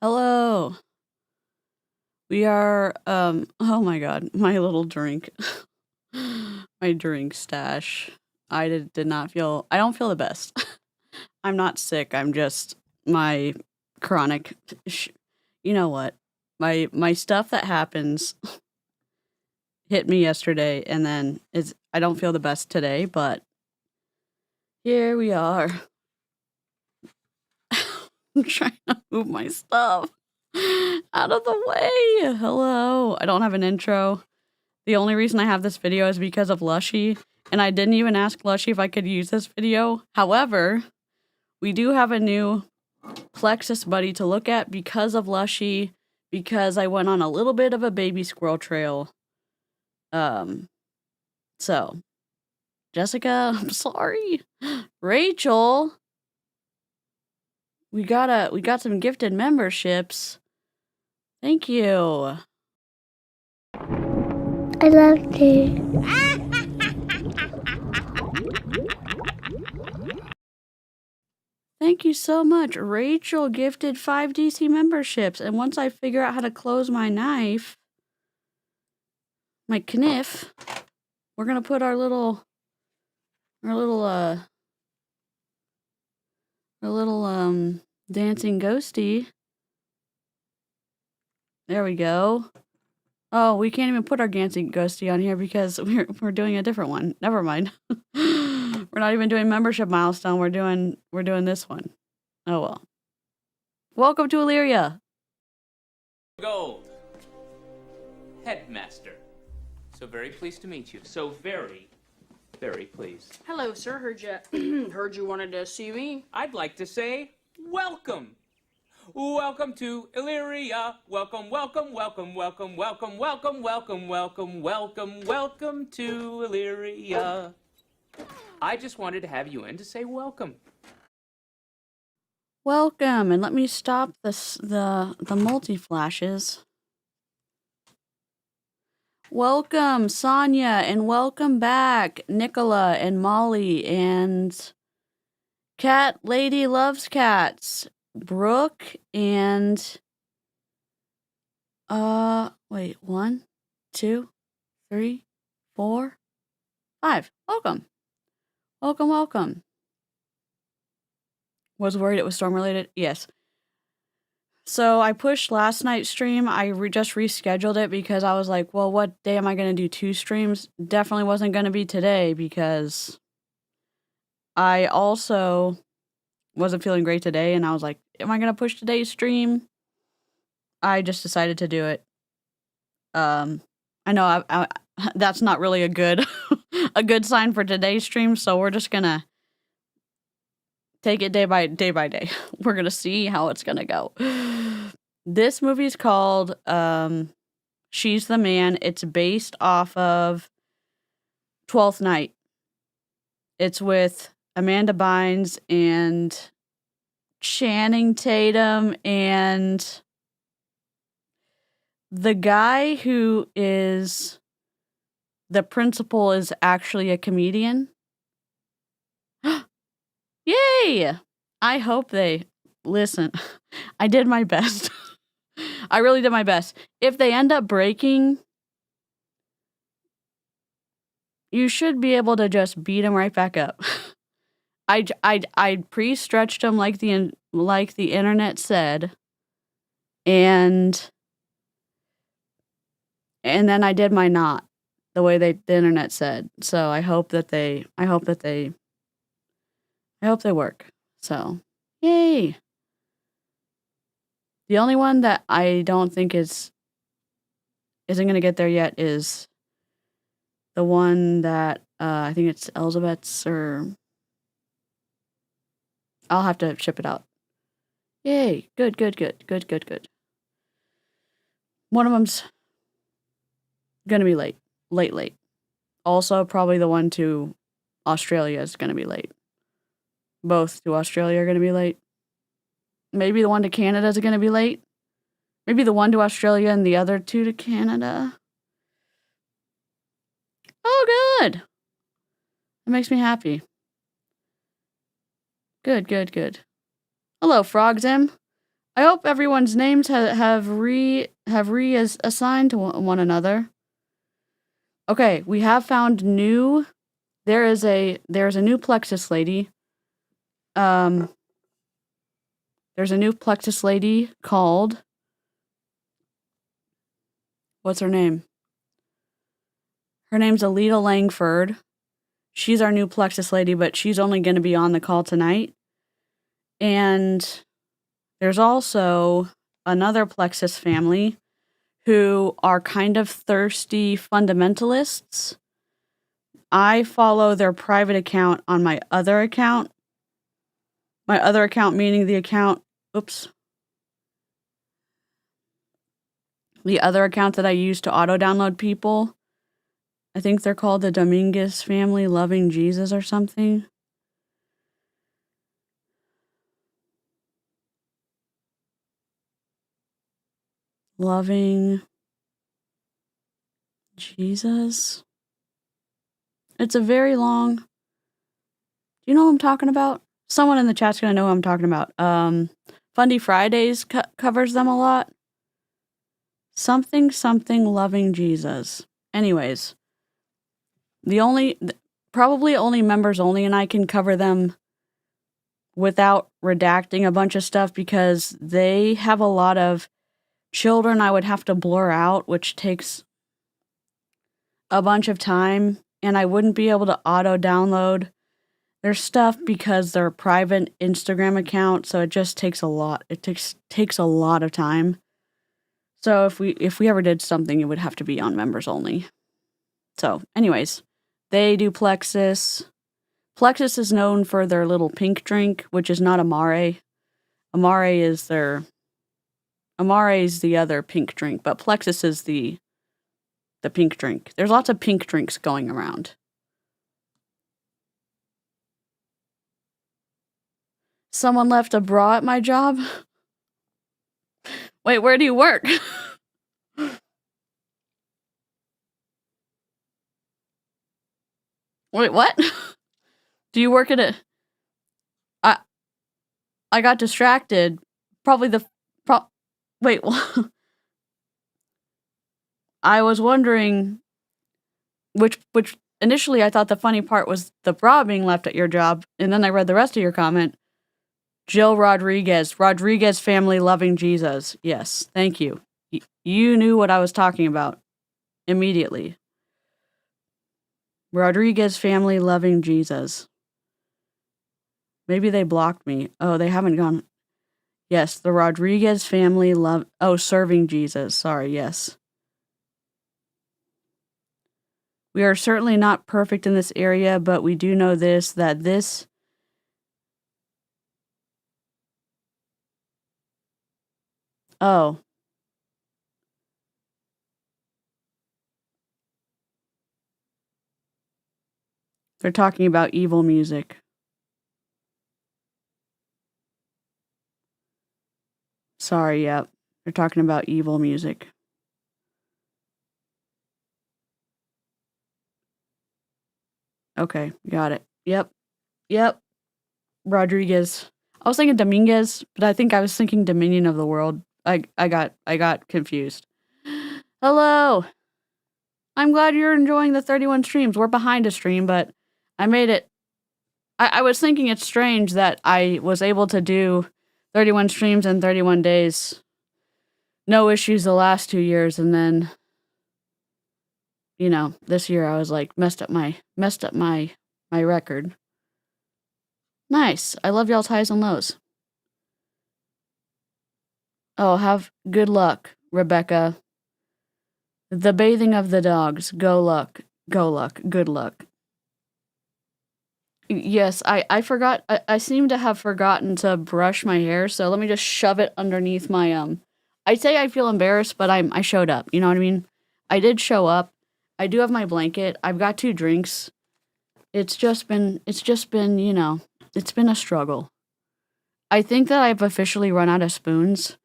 Hello. We are, oh my god, my little drink. My drink stash. I did not feel, I don't feel the best. I'm not sick, I'm just, my chronic, you know what? My stuff that happens hit me yesterday, and then I don't feel the best today, but here we are. I'm trying to move my stuff out of the way. Hello. I don't have an intro. The only reason I have this video is because of Lushy, and I didn't even ask Lushy if I could use this video. However, we do have a new Plexus buddy to look at because of Lushy, because I went on a little bit of a baby squirrel trail. So, Jessica, I'm sorry. Rachel, we got some gifted memberships. Thank you. I love you. Thank you so much. Rachel gifted 5 DC memberships, and once I figure out how to close my knife, my kniff, we're gonna put our little dancing ghosty. There we go. Oh, we can't even put our dancing ghosty on here because we're doing a different one. Never mind. We're not even doing membership milestone. We're doing this one. Oh well. Welcome to Illyria. Gold. Headmaster. So very pleased to meet you. So very, very pleased. Hello, sir. Heard you wanted to see me. I'd like to say welcome. Welcome to Illyria. Welcome, welcome, welcome, welcome, welcome, welcome, welcome, welcome, welcome, welcome to Illyria. I just wanted to have you in to say welcome. Welcome, and let me stop the multi-flashes. Welcome, Sonia, and welcome back, Nicola and Molly and Cat Lady Loves Cats, Brooke and wait, 1, 2, 3, 4, 5. Welcome. Welcome, welcome. Was worried it was storm related? Yes. So I pushed last night's stream. I just rescheduled it because I was like, well, what day am I going to do 2 streams? Definitely wasn't going to be today because I also wasn't feeling great today, and I was like, am I going to push today's stream? I just decided to do it. I know that's not really a good a good sign for today's stream, so we're just going to take it day by day. We're going to see how it's going to go. This movie's called She's the Man. It's based off of 12th Night. It's with Amanda Bynes and Channing Tatum and the guy who is the principal is actually a comedian. Yay! I hope they listen. I did my best. I really did my best. If they end up breaking, you should be able to just beat them right back up. I pre-stretched them like the internet said, and then I did my knot the way the internet said. So I hope they work. So, yay! The only one that I don't think isn't gonna get there yet is the one that I think it's Elizabeth's, or I'll have to ship it out. Yay! Good. One of them's gonna be late. Also, probably the one to Australia is gonna be late. Both to Australia are gonna be late. Maybe the one to Canada is gonna be late. Maybe the one to Australia and the other 2 to Canada. Oh, good. That makes me happy. Good. Hello, Frogzim. I hope everyone's names have reassigned to one another. Okay, we have found new. There's a new Plexus lady. There's a new Plexus lady called. What's her name? Her name's Alita Langford. She's our new Plexus lady, but she's only going to be on the call tonight. And there's also another Plexus family who are kind of thirsty fundamentalists. I follow their private account on my other account. My other account meaning the account, the other account that I use to auto-download people. I think they're called the Dominguez Family Loving Jesus or something. Loving Jesus. It's a very long. Do you know what I'm talking about? Someone in the chat's gonna know what I'm talking about. Fundy Fridays covers them a lot. Something loving Jesus. Anyways, probably only members only, and I can cover them without redacting a bunch of stuff because they have a lot of children I would have to blur out, which takes a bunch of time, and I wouldn't be able to auto download their stuff because they're a private Instagram account, so it just takes a lot. It takes a lot of time. So if we ever did something, it would have to be on members only. So, anyways, they do Plexus. Plexus is known for their little pink drink, which is not Amare. Amare is the other pink drink, but Plexus is the pink drink. There's lots of pink drinks going around. Someone left a bra at my job? Wait, where do you work? Wait, what? Do you work at a... I got distracted. Probably the... Wait, I was wondering which initially I thought the funny part was the bra being left at your job, and then I read the rest of your comment. Jill Rodriguez family loving Jesus. Yes, thank you. You knew what I was talking about immediately. Rodriguez family loving Jesus. Maybe they blocked me. Oh, they haven't gone. Yes, the Rodriguez family love. Oh, serving Jesus. Sorry, yes. We are certainly not perfect in this area, but we do know that this. Oh. They're talking about evil music. Sorry, yep. They're talking about evil music. Okay, got it. Yep. Rodriguez. I was thinking Dominguez, but I think I was thinking Dominion of the World. I got confused. Hello. I'm glad you're enjoying the 31 streams. We're behind a stream, but I made it. I was thinking it's strange that I was able to do 31 streams in 31 days. No issues the last 2 years, and then this year I was like messed up my record. Nice. I love y'all's highs and lows. Oh, have good luck, Rebecca. The bathing of the dogs. Go luck. Good luck. Yes, I forgot. I seem to have forgotten to brush my hair, so let me just shove it underneath my I'd say I feel embarrassed, but I showed up. You know what I mean? I did show up. I do have my blanket. I've got 2 drinks. It's just been, it's been a struggle. I think that I've officially run out of spoons,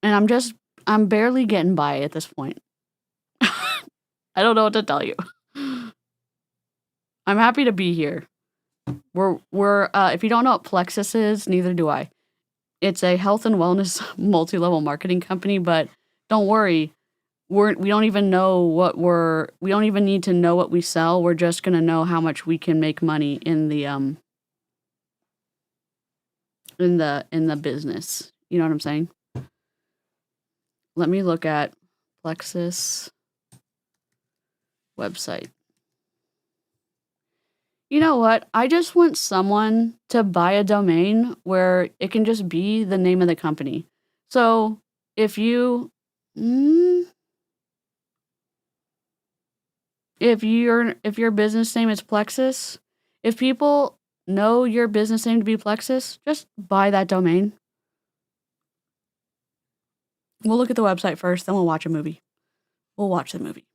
and I'm barely getting by at this point. I don't know what to tell you. I'm happy to be here. We're if you don't know what Plexus is, neither do I. It's a health and wellness multi-level marketing company, but don't worry. We don't even need to know what we sell. We're just going to know how much we can make money in the business. You know what I'm saying? Let me look at Plexus website. You know what? I just want someone to buy a domain where it can just be the name of the company. So if your business name is Plexus, if people know your business name to be Plexus, just buy that domain. We'll look at the website first, then we'll watch a movie. We'll watch the movie.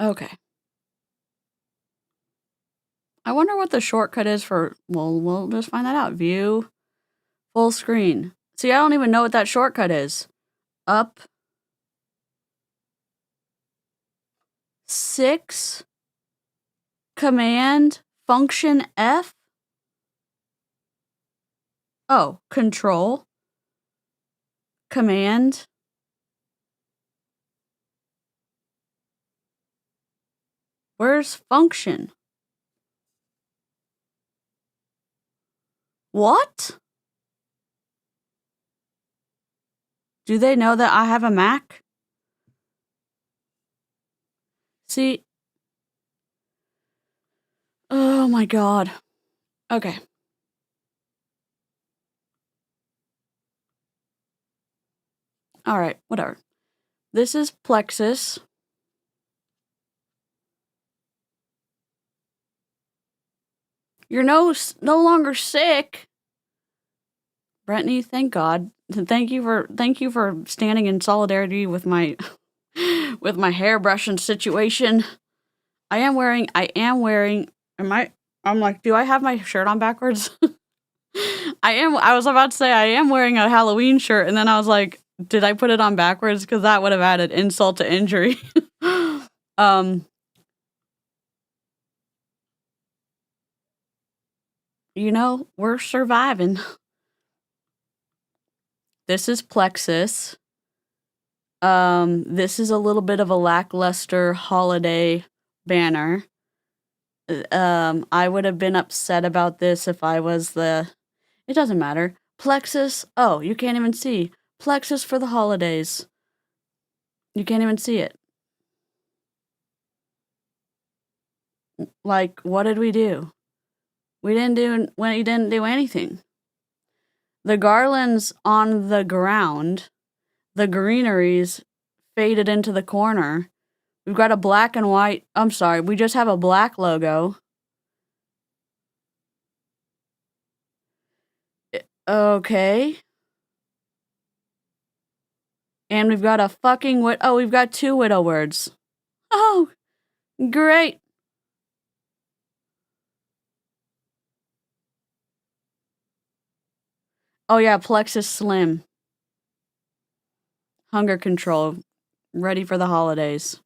Okay. I wonder what the shortcut is for, well, we'll just find that out. View, full screen. See, I don't even know what that shortcut is. Up 6, Command, Function F. Oh, Control, Command. Where's Function? What? Do they know that I have a Mac? See? Oh my god. Okay. Alright, whatever. This is Plexus. You're no longer sick. Brittany, thank God. Thank you for standing in solidarity with my with my hairbrushing situation. I'm like, do I have my shirt on backwards? I was about to say I am wearing a Halloween shirt, and then I was like, did I put it on backwards? Because that would have added insult to injury. You know, we're surviving. This is Plexus. This is a little bit of a lackluster holiday banner. I would have been upset about this if I was it doesn't matter. Plexus, oh, you can't even see. Plexus for the holidays. You can't even see it. Like, what did we do? We didn't do anything. The garlands on the ground, the greeneries faded into the corner. We've got a black and white, I'm sorry, we just have a black logo. Okay. And we've got a fucking we've got 2 widow words. Oh, great. Oh yeah, Plexus Slim. Hunger control. Ready for the holidays.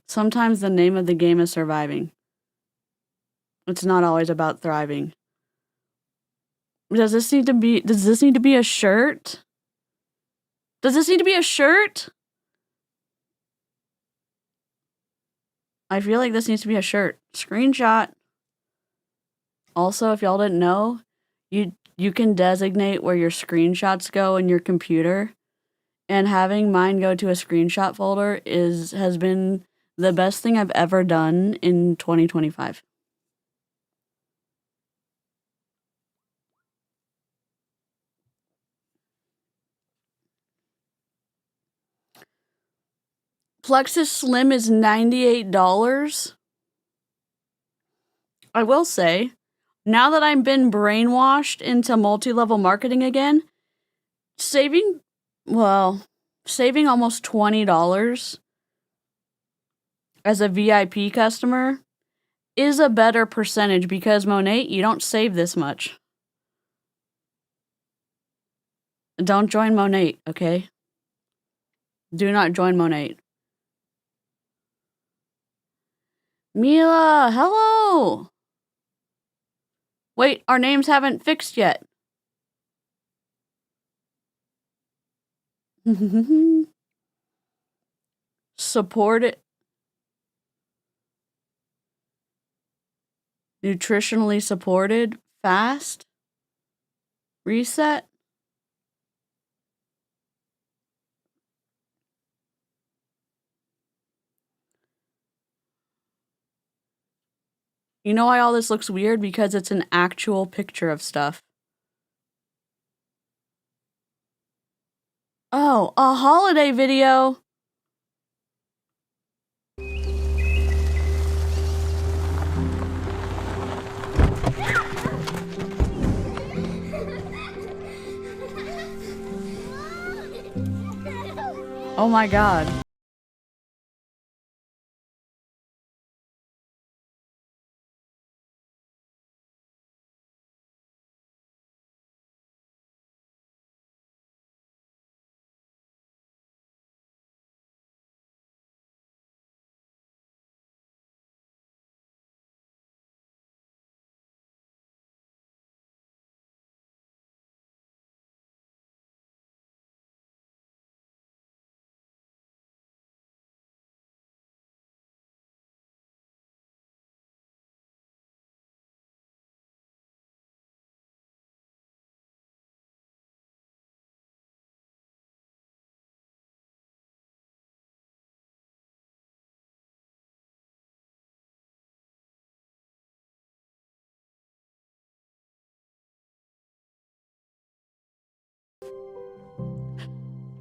Sometimes the name of the game is surviving. It's not always about thriving. Does this need to be a shirt? Does this need to be a shirt? I feel like this needs to be a shirt. Screenshot. Also, if y'all didn't know, you can designate where your screenshots go in your computer. And having mine go to a screenshot folder has been the best thing I've ever done in 2025. Plexus Slim is $98. I will say, now that I've been brainwashed into multi-level marketing again, saving almost $20 as a VIP customer is a better percentage because, Monet, you don't save this much. Don't join Monet, okay? Do not join Monet. Mila, hello! Wait, our names haven't fixed yet. Support it. Nutritionally supported. Fast. Reset. You know why all this looks weird? Because it's an actual picture of stuff. Oh, a holiday video. Oh my god.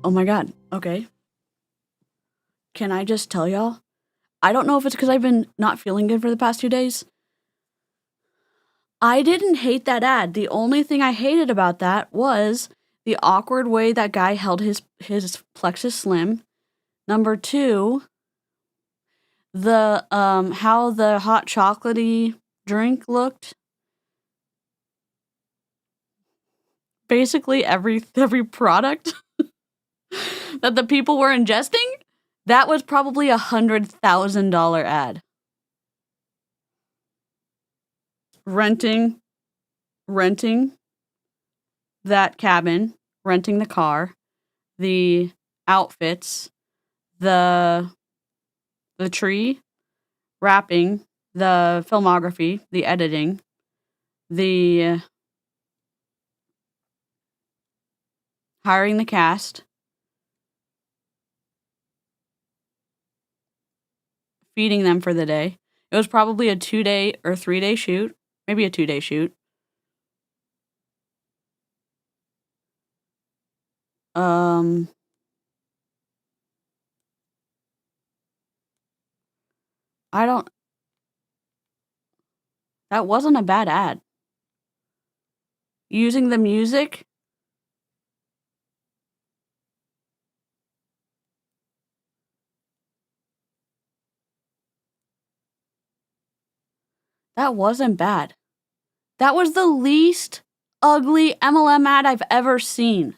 Oh my god. Okay. Can I just tell y'all? I don't know if it's because I've been not feeling good for the past 2 days. I didn't hate that ad. The only thing I hated about that was the awkward way that guy held his Plexus Slim. Number 2, the how the hot chocolatey drink looked. Basically every product that the people were ingesting, that was probably $100,000 ad. Renting that cabin, renting the car, the outfits, the tree, wrapping, the filmography, the editing, the hiring the cast, feeding them for the day. It was probably a 2-day or 3-day shoot, maybe a 2-day shoot. That wasn't a bad ad. Using the music, that wasn't bad. That was the least ugly MLM ad I've ever seen.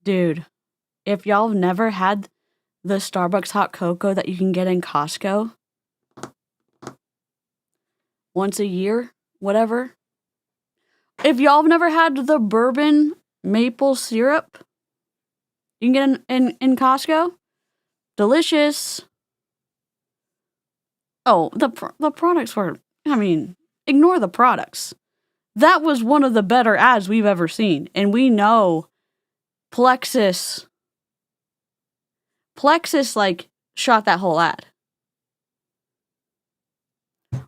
Dude, if y'all have never had the Starbucks hot cocoa that you can get in Costco once a year, whatever. If y'all have never had the bourbon maple syrup you can get in Costco, delicious. Oh, the products were, I mean, ignore the products. That was one of the better ads we've ever seen. And we know Plexus, like, shot that whole ad.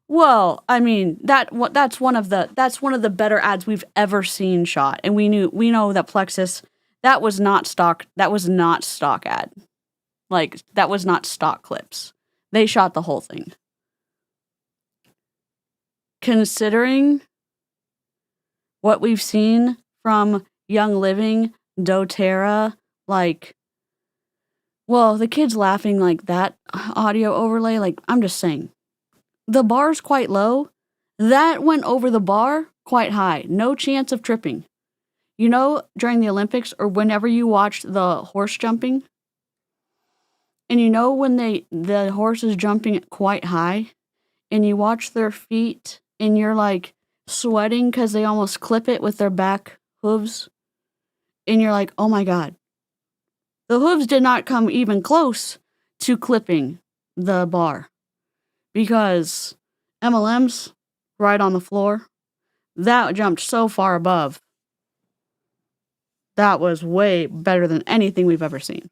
Well, I mean, that's one of the better ads we've ever seen shot. And we know that Plexus, that was not stock ad. Like, that was not stock clips. They shot the whole thing. Considering what we've seen from Young Living, doTERRA, like, well, the kids laughing, like, that audio overlay, like, I'm just saying, the bar's quite low. That went over the bar quite high. No chance of tripping. You know, during the Olympics or whenever you watched the horse jumping, and you know when the horse is jumping quite high, and you watch their feet, and you're like sweating because they almost clip it with their back hooves, and you're like, oh my god, the hooves did not come even close to clipping the bar because MLM's right on the floor. That jumped so far above. That was way better than anything we've ever seen.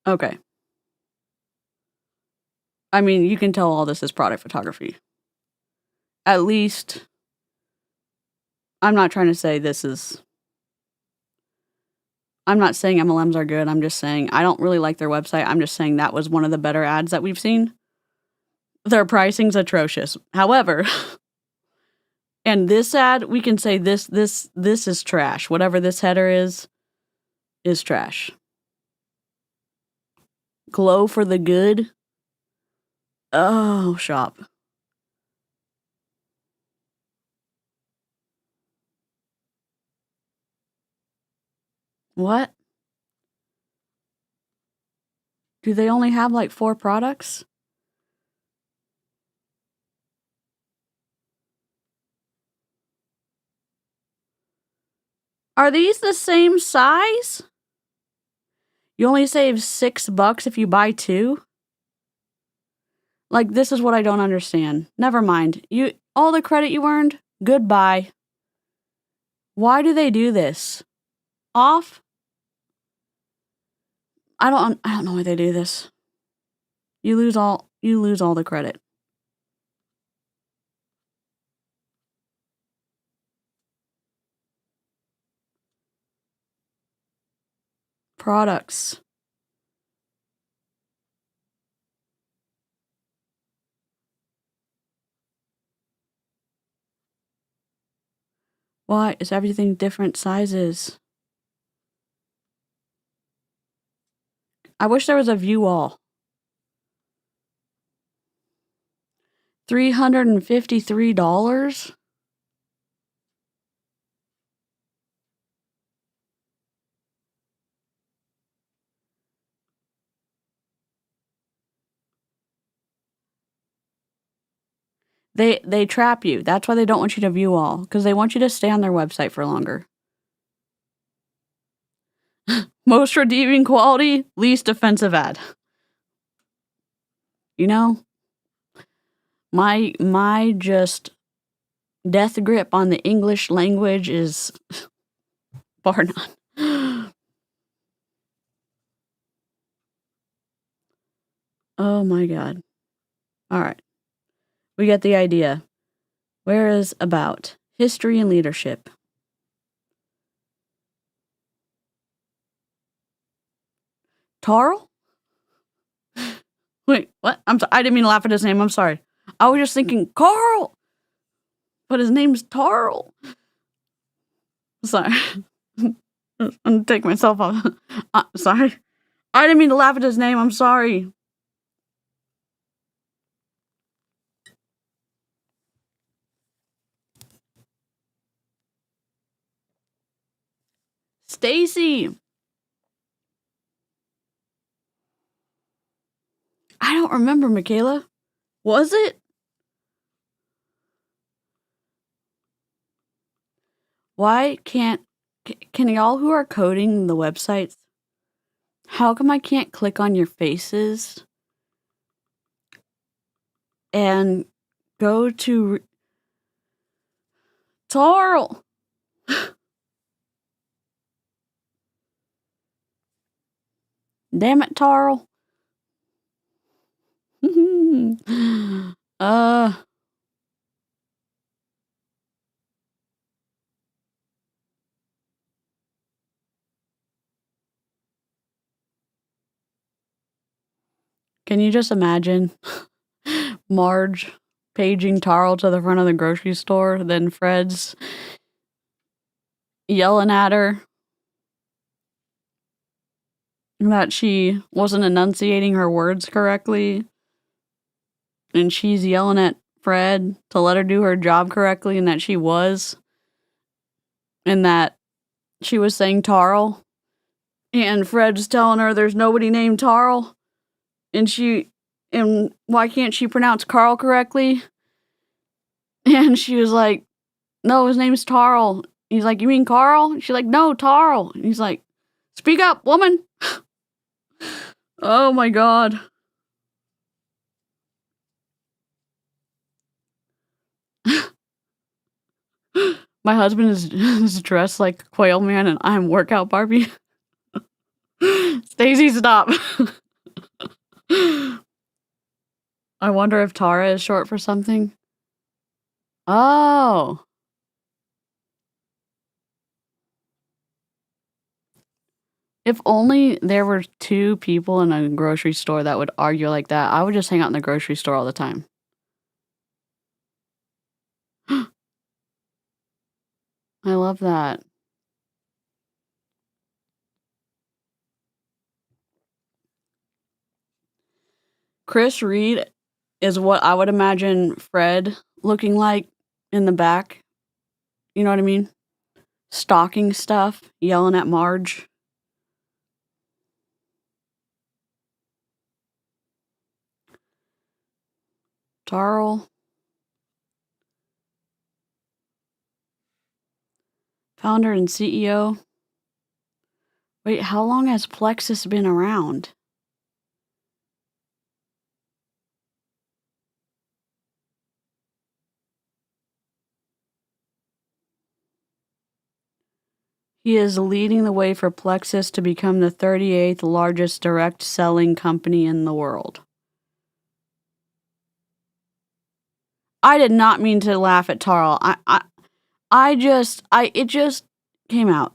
Okay. I mean, you can tell all this is product photography. At least, I'm not trying to say I'm not saying MLMs are good. I'm just saying I don't really like their website. I'm just saying that was one of the better ads that we've seen. Their pricing's atrocious. However, and this ad, we can say this is trash. Whatever this header is trash. Glow for the good. Oh, shop. What? Do they only have like 4 products? Are these the same size? You only save $6 if you buy 2? Like, this is what I don't understand. Never mind. All the credit you earned, goodbye. Why do they do this? Off? I don't know why they do this. You lose all the credit. Products. Why is everything different sizes? I wish there was a view all. $353? They trap you. That's why they don't want you to view all, because they want you to stay on their website for longer. Most redeeming quality, least offensive ad. You know, my just death grip on the English language is bar none. Oh my god. All right. We get the idea. Where is about history and leadership? Tarl? Wait, what? I didn't mean to laugh at his name. I'm sorry. I was just thinking Carl, but his name's Tarl. Sorry. I'm gonna take myself off. Sorry. I didn't mean to laugh at his name. I'm sorry. Stacy. I don't remember, Michaela. Was it? Why can't... Can y'all who are coding the websites, how come I can't click on your faces and go to... Tarl! Damn it, Tarl. uh... Can you just imagine Marge paging Tarl to the front of the grocery store, then Fred's yelling at her that she wasn't enunciating her words correctly, and she's yelling at Fred to let her do her job correctly, and that she was, and that she was saying Tarl, and Fred's telling her there's nobody named Tarl, and why can't she pronounce Carl correctly? And she was like, no, his name's Tarl. He's like, you mean Carl? She's like, no, Tarl. And he's like, speak up, woman. Oh my god. My husband is dressed like Quail Man and I'm Workout Barbie. Stacey, stop. I wonder if Tara is short for something. Oh. If only there were two people in a grocery store that would argue like that, I would just hang out in the grocery store all the time. I love that. Chris Reed is what I would imagine Fred looking like in the back. You know what I mean? Stalking stuff, yelling at Marge. Tarl. Founder and CEO. Wait, how long has Plexus been around? He is leading the way for Plexus to become the 38th largest direct selling company in the world. I did not mean to laugh at Tarl. It just came out.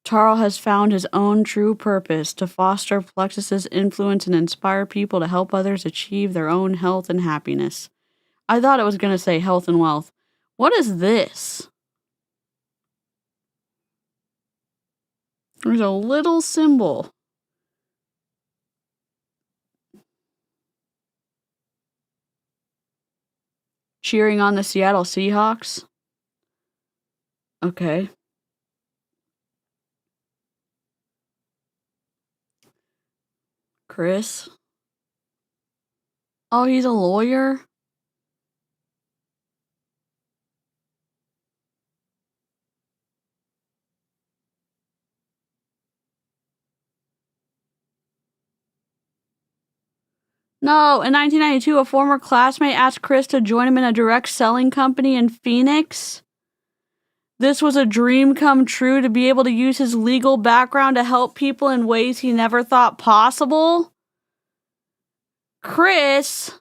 Tarl has found his own true purpose to foster Plexus's influence and inspire people to help others achieve their own health and happiness. I thought it was going to say health and wealth. What is this? There's a little symbol. Cheering on the Seattle Seahawks. Okay. Chris. Oh, he's a lawyer? No, in 1992, a former classmate asked Chris to join him in a direct selling company in Phoenix. This was a dream come true to be able to use his legal background to help people in ways he never thought possible. Christopher.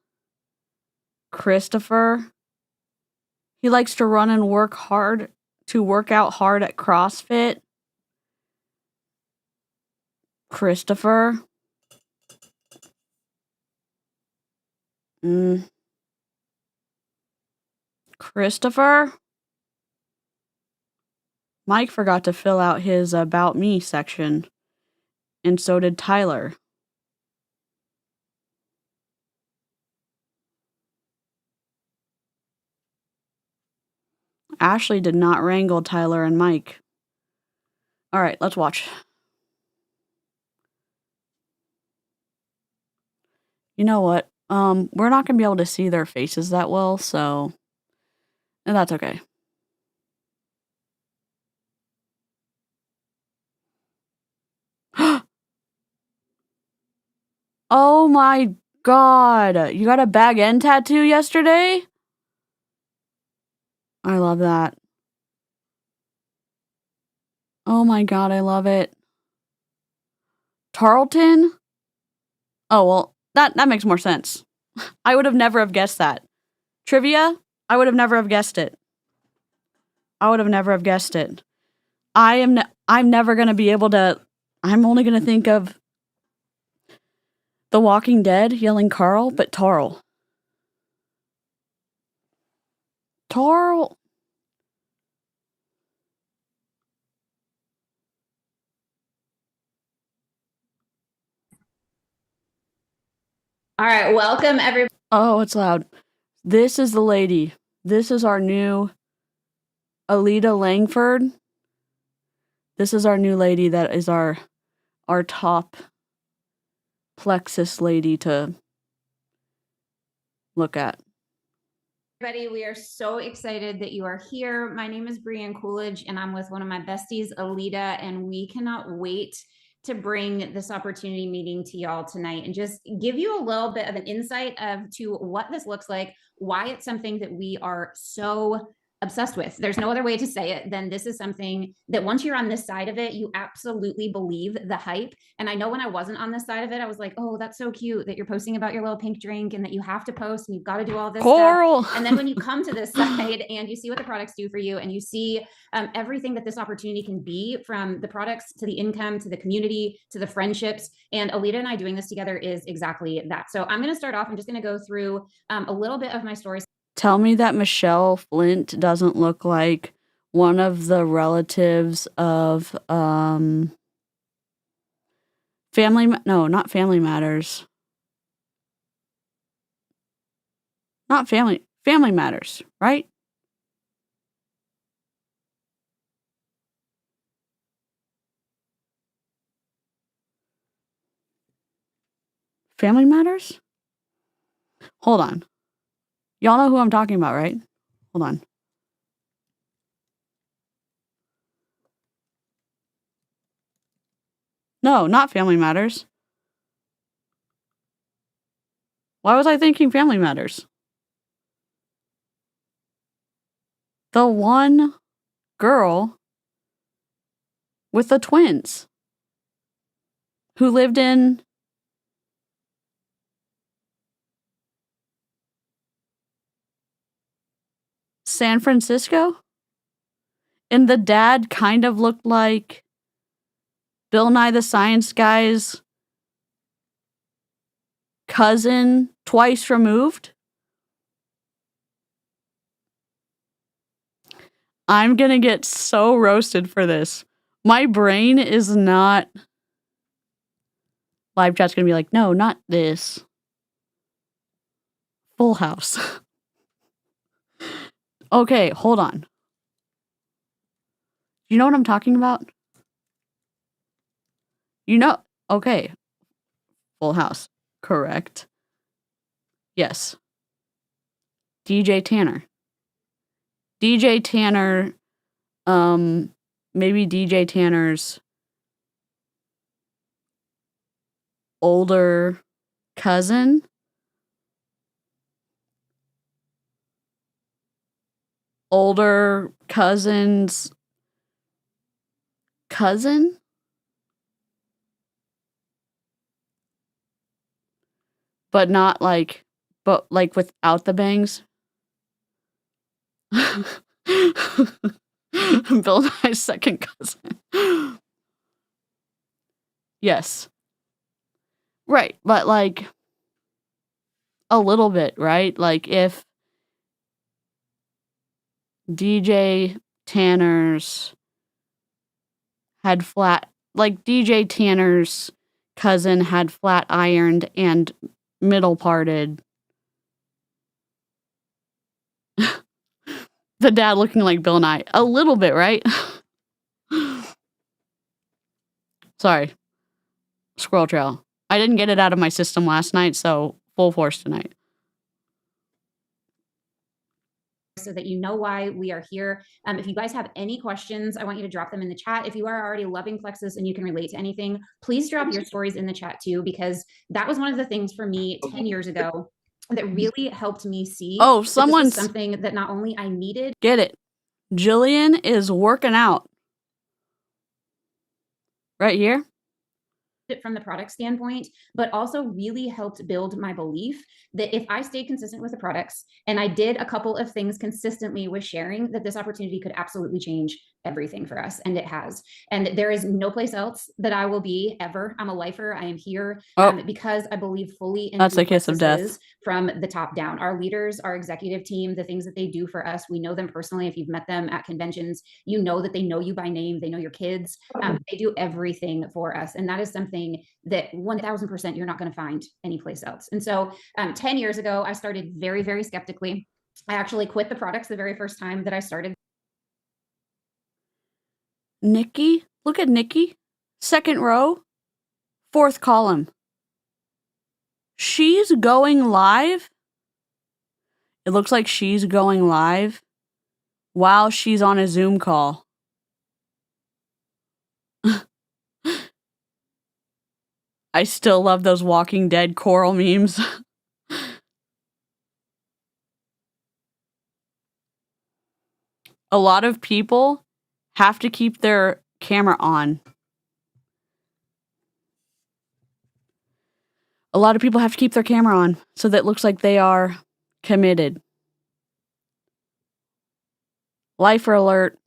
He likes to run and work out hard at CrossFit. Christopher. Christopher. Mike forgot to fill out his About Me section, and so did Tyler. Ashley did not wrangle Tyler and Mike. All right, let's watch. You know what? We're not gonna be able to see their faces that well, so and that's okay. Oh my god! You got a bag end tattoo yesterday? I love that. Oh my god, I love it. Tarleton? Oh, well, that makes more sense. I would have never have guessed that. Trivia? I would have never have guessed it. I'm never going to be able to... I'm only going to think of The Walking Dead yelling Carl, but Tarl. Tarl. All right, welcome everybody. Oh, it's loud. This is the lady. This is our new Alita Langford. This is our new lady that is our top Plexus lady to look at. Everybody, we are so excited that you are here. My name is Brianne Coolidge, and I'm with one of my besties, Alita, and we cannot wait to bring this opportunity meeting to y'all tonight and just give you a little bit of an insight to what this looks like, why it's something that we are so obsessed with. There's no other way to say it than this is something that once you're on this side of it, you absolutely believe the hype. And I know when I wasn't on this side of it, I was like, oh, that's so cute that you're posting about your little pink drink and that you have to post and you've got to do all this stuff. And then when you come to this side and you see what the products do for you and you see everything that this opportunity can be, from the products to the income to the community to the friendships, and Alita and I doing this together is exactly that. So I'm going to start off. I'm just going to go through a little bit of my story. Tell me that Michelle Flint doesn't look like one of the relatives of not Family Matters. Not Family Matters, right? Family Matters? Hold on. Y'all know who I'm talking about, right? Hold on. No, not Family Matters. Why was I thinking Family Matters? The one girl with the twins who lived in San Francisco? And the dad kind of looked like Bill Nye the Science Guy's cousin twice removed? I'm gonna get so roasted for this. My brain is not... Live chat's gonna be like, no, not this. Full House. Okay, hold on. You know what I'm talking about? You know... Okay. Full House. Correct. Yes. DJ Tanner. DJ Tanner... maybe DJ Tanner's older cousin? Older cousin's cousin? But not like... But like without the bangs? Bill Nye's second cousin. Yes. Right, but like a little bit, right? Like if DJ Tanner's had flat, like DJ Tanner's cousin had flat ironed and middle parted. The dad looking like Bill Nye. A little bit, right? Sorry. Squirrel Trail. I didn't get it out of my system last night, so full force tonight. So that you know why we are here. If you guys have any questions, I want you to drop them in the chat. If you are already loving Plexus and you can relate to anything, please drop your stories in the chat too, because that was one of the things for me 10 years ago that really helped me see. Oh, someone's something that not only I needed. Get it. Jillian is working out. Right here. It from the product standpoint, but also really helped build my belief that if I stayed consistent with the products and I did a couple of things consistently with sharing, that this opportunity could absolutely change everything for us. And it has. And there is no place else that I will be ever. I'm a lifer. I am here because I believe fully in that's the kiss of death from the top down. Our leaders, our executive team, the things that they do for us, we know them personally. If you've met them at conventions, you know that they know you by name. They know your kids. They do everything for us. And that is something that 1000% you're not going to find anyplace else. And so 10 years ago, I started very, very skeptically. I actually quit the products the very first time that I started. Nikki, look at Nikki. Second row, fourth column. She's going live. It looks like she's going live while she's on a Zoom call. I still love those Walking Dead coral memes. A lot of people have to keep their camera on. A lot of people have to keep their camera on so that it looks like they are committed. Lifer alert.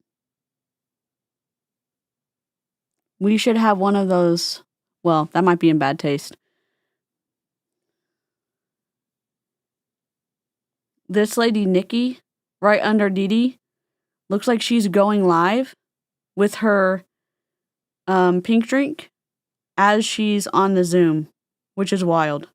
We should have one of those. Well, that might be in bad taste. This lady, Nikki, right under Didi, looks like she's going live with her pink drink as she's on the Zoom, which is wild.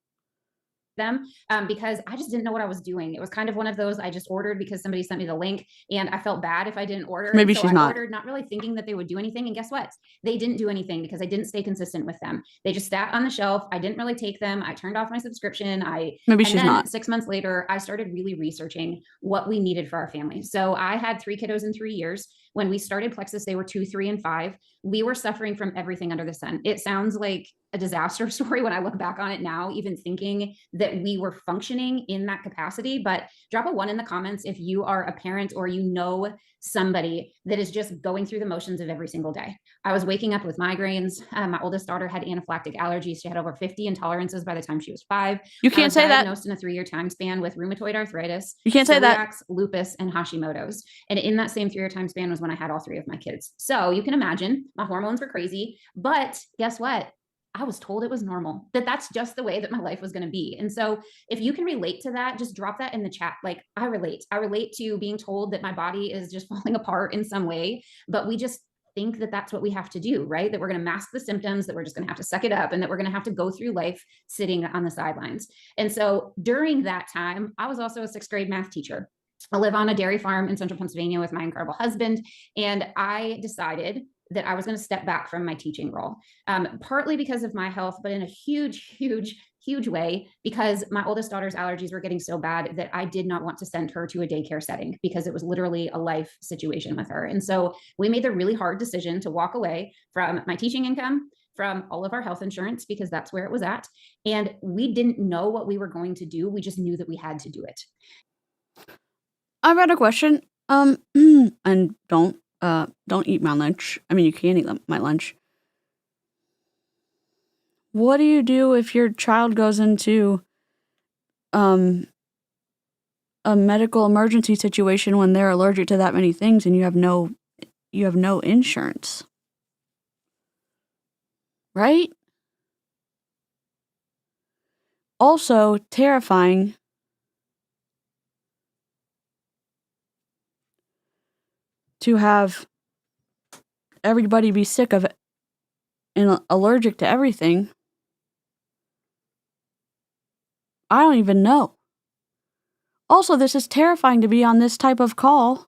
Them because I just didn't know what I was doing. It was kind of one of those I just ordered because somebody sent me the link and I felt bad if I didn't order. Maybe so she's I not. ordered not really thinking that they would do anything. And guess what? They didn't do anything because I didn't stay consistent with them. They just sat on the shelf. I didn't really take them. I turned off my subscription. Maybe she's not. 6 months later, I started really researching what we needed for our family. So I had 3 kiddos in 3 years. When we started Plexus, they were 2, 3, and 5. We were suffering from everything under the sun. It sounds like a disaster story when I look back on it now, even thinking that we were functioning in that capacity. But drop a 1 in the comments if you are a parent or you know somebody that is just going through the motions of every single day. I was waking up with migraines. My oldest daughter had anaphylactic allergies. She had over 50 intolerances by the time she was 5. You I can't was say that. diagnosed in a 3-year time span with rheumatoid arthritis, You can't say that. celiac, lupus, and Hashimoto's. And in that same 3-year time span was when I had all 3 of my kids. So you can imagine my hormones were crazy, but guess what? I was told it was normal, that that's just the way that my life was going to be. And so if you can relate to that, just drop that in the chat. Like, I relate to being told that my body is just falling apart in some way, but we just think that that's what we have to do, right? That we're going to mask the symptoms, that we're just going to have to suck it up, and that we're going to have to go through life sitting on the sidelines. And so during that time, I was also a 6th grade math teacher. I live on a dairy farm in central Pennsylvania with my incredible husband. And I decided that I was going to step back from my teaching role, partly because of my health, but in a huge way, because my oldest daughter's allergies were getting so bad that I did not want to send her to a daycare setting because it was literally a life situation with her. And so we made the really hard decision to walk away from my teaching income, from all of our health insurance, because that's where it was at. And we didn't know what we were going to do. We just knew that we had to do it. I've got a question. And don't eat my lunch. I mean, you can eat my lunch. What do you do if your child goes into a medical emergency situation when they're allergic to that many things and you have no insurance? Right? Also terrifying to have everybody be sick of it and allergic to everything. I don't even know. Also, this is terrifying to be on this type of call.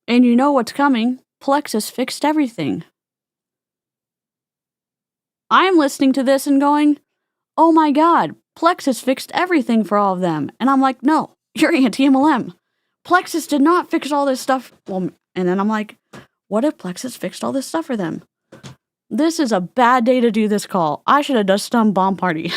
And you know what's coming. Plexus fixed everything. I'm listening to this and going, oh my God, Plexus fixed everything for all of them. And I'm like, no, you're anti-MLM. Plexus did not fix all this stuff. Well, and then I'm like, what if Plexus fixed all this stuff for them? This is a bad day to do this call. I should have just done bomb party.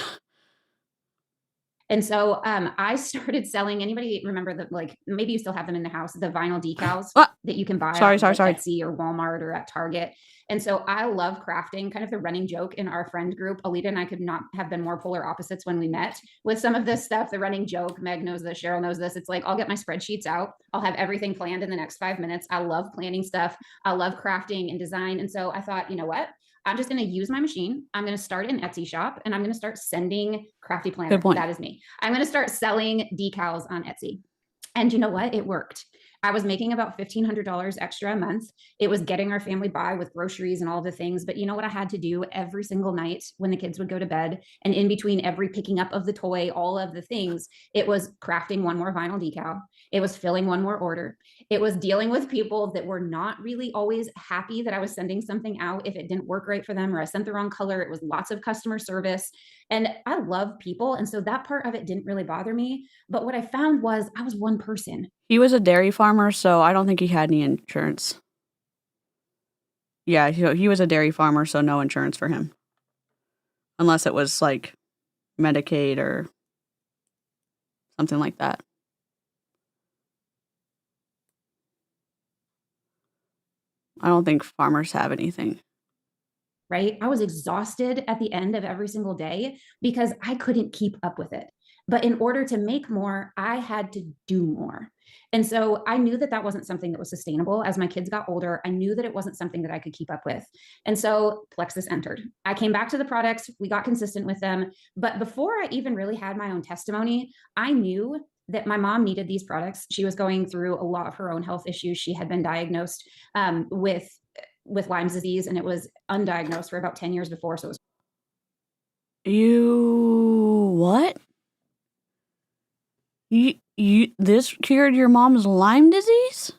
And so I started selling. Anybody remember that? Like, maybe you still have them in the house, the vinyl decals that you can buy sorry. Etsy or Walmart or at Target. And so I love crafting. Kind of the running joke in our friend group, Alita and I could not have been more polar opposites when we met with some of this stuff. The running joke, Meg knows this, Cheryl knows this. It's like, I'll get my spreadsheets out. I'll have everything planned in the next 5 minutes. I love planning stuff. I love crafting and design. And so I thought, you know what? I'm just going to use my machine. I'm going to start an Etsy shop and I'm going to start sending crafty planner. Good point. That is me. I'm going to start selling decals on Etsy. And you know what? It worked. I was making about $1,500 extra a month. It was getting our family by with groceries and all the things. But you know what I had to do every single night when the kids would go to bed, and in between every picking up of the toy, all of the things, it was crafting one more vinyl decal. It was filling one more order. It was dealing with people that were not really always happy that I was sending something out if it didn't work right for them, or I sent the wrong color. It was lots of customer service. And I love people. And so that part of it didn't really bother me. But what I found was I was one person. He was a dairy farmer, so I don't think he had any insurance. Yeah, he was a dairy farmer, so no insurance for him. Unless it was like Medicaid or something like that. I don't think farmers have anything. Right? I was exhausted at the end of every single day because I couldn't keep up with it. But in order to make more, I had to do more. And so I knew that that wasn't something that was sustainable. As my kids got older, I knew that it wasn't something that I could keep up with. And so Plexus entered. I came back to the products. We got consistent with them. But before I even really had my own testimony, I knew that my mom needed these products. She was going through a lot of her own health issues. She had been diagnosed with Lyme's disease, and it was undiagnosed for about 10 years before. So it was what? This cured your mom's Lyme disease?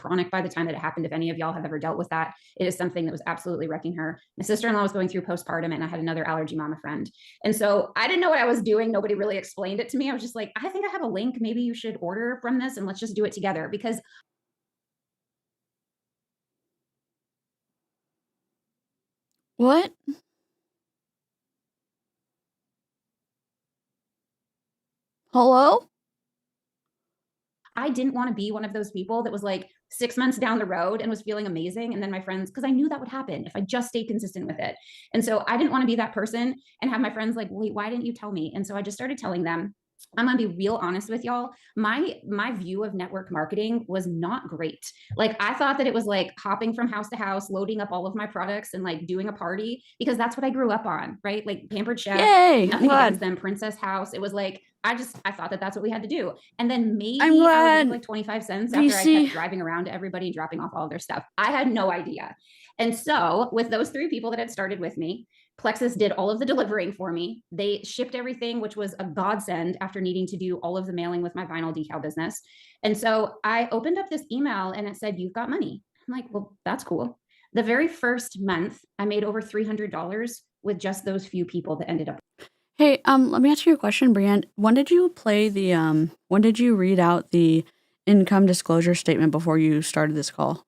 chronic by the time that it happened. If any of y'all have ever dealt with that, it is something that was absolutely wrecking her. My sister-in-law was going through postpartum, and I had another allergy mama friend. And so I didn't know what I was doing. Nobody really explained it to me. I was just like, I think I have a link. Maybe you should order from this and let's just do it together. Because What? Hello? I didn't want to be one of those people that was like 6 months down the road and was feeling amazing. And then my friends, because I knew that would happen if I just stayed consistent with it. And so I didn't want to be that person and have my friends like, wait, why didn't you tell me? And so I just started telling them. I'm gonna be real honest with y'all. My view of network marketing was not great. Like I thought that it was like hopping from house to house, loading up all of my products and like doing a party because that's what I grew up on, right? Like Pampered Chef, Yay! I'm nothing against glad. them, Princess House. It was like I thought that that's what we had to do. And then I'm maybe I would make glad. like 25 cents after I VC. kept driving around to everybody, dropping off all their stuff. I had no idea. And so with those 3 people that had started with me, Plexus did all of the delivering for me. They shipped everything, which was a godsend after needing to do all of the mailing with my vinyl decal business. And so I opened up this email and it said, "You've got money." I'm like, well, that's cool. The very first month, I made over $300 with just those few people that ended up. Hey, let me ask you a question, Brienne. When did you read out the income disclosure statement before you started this call?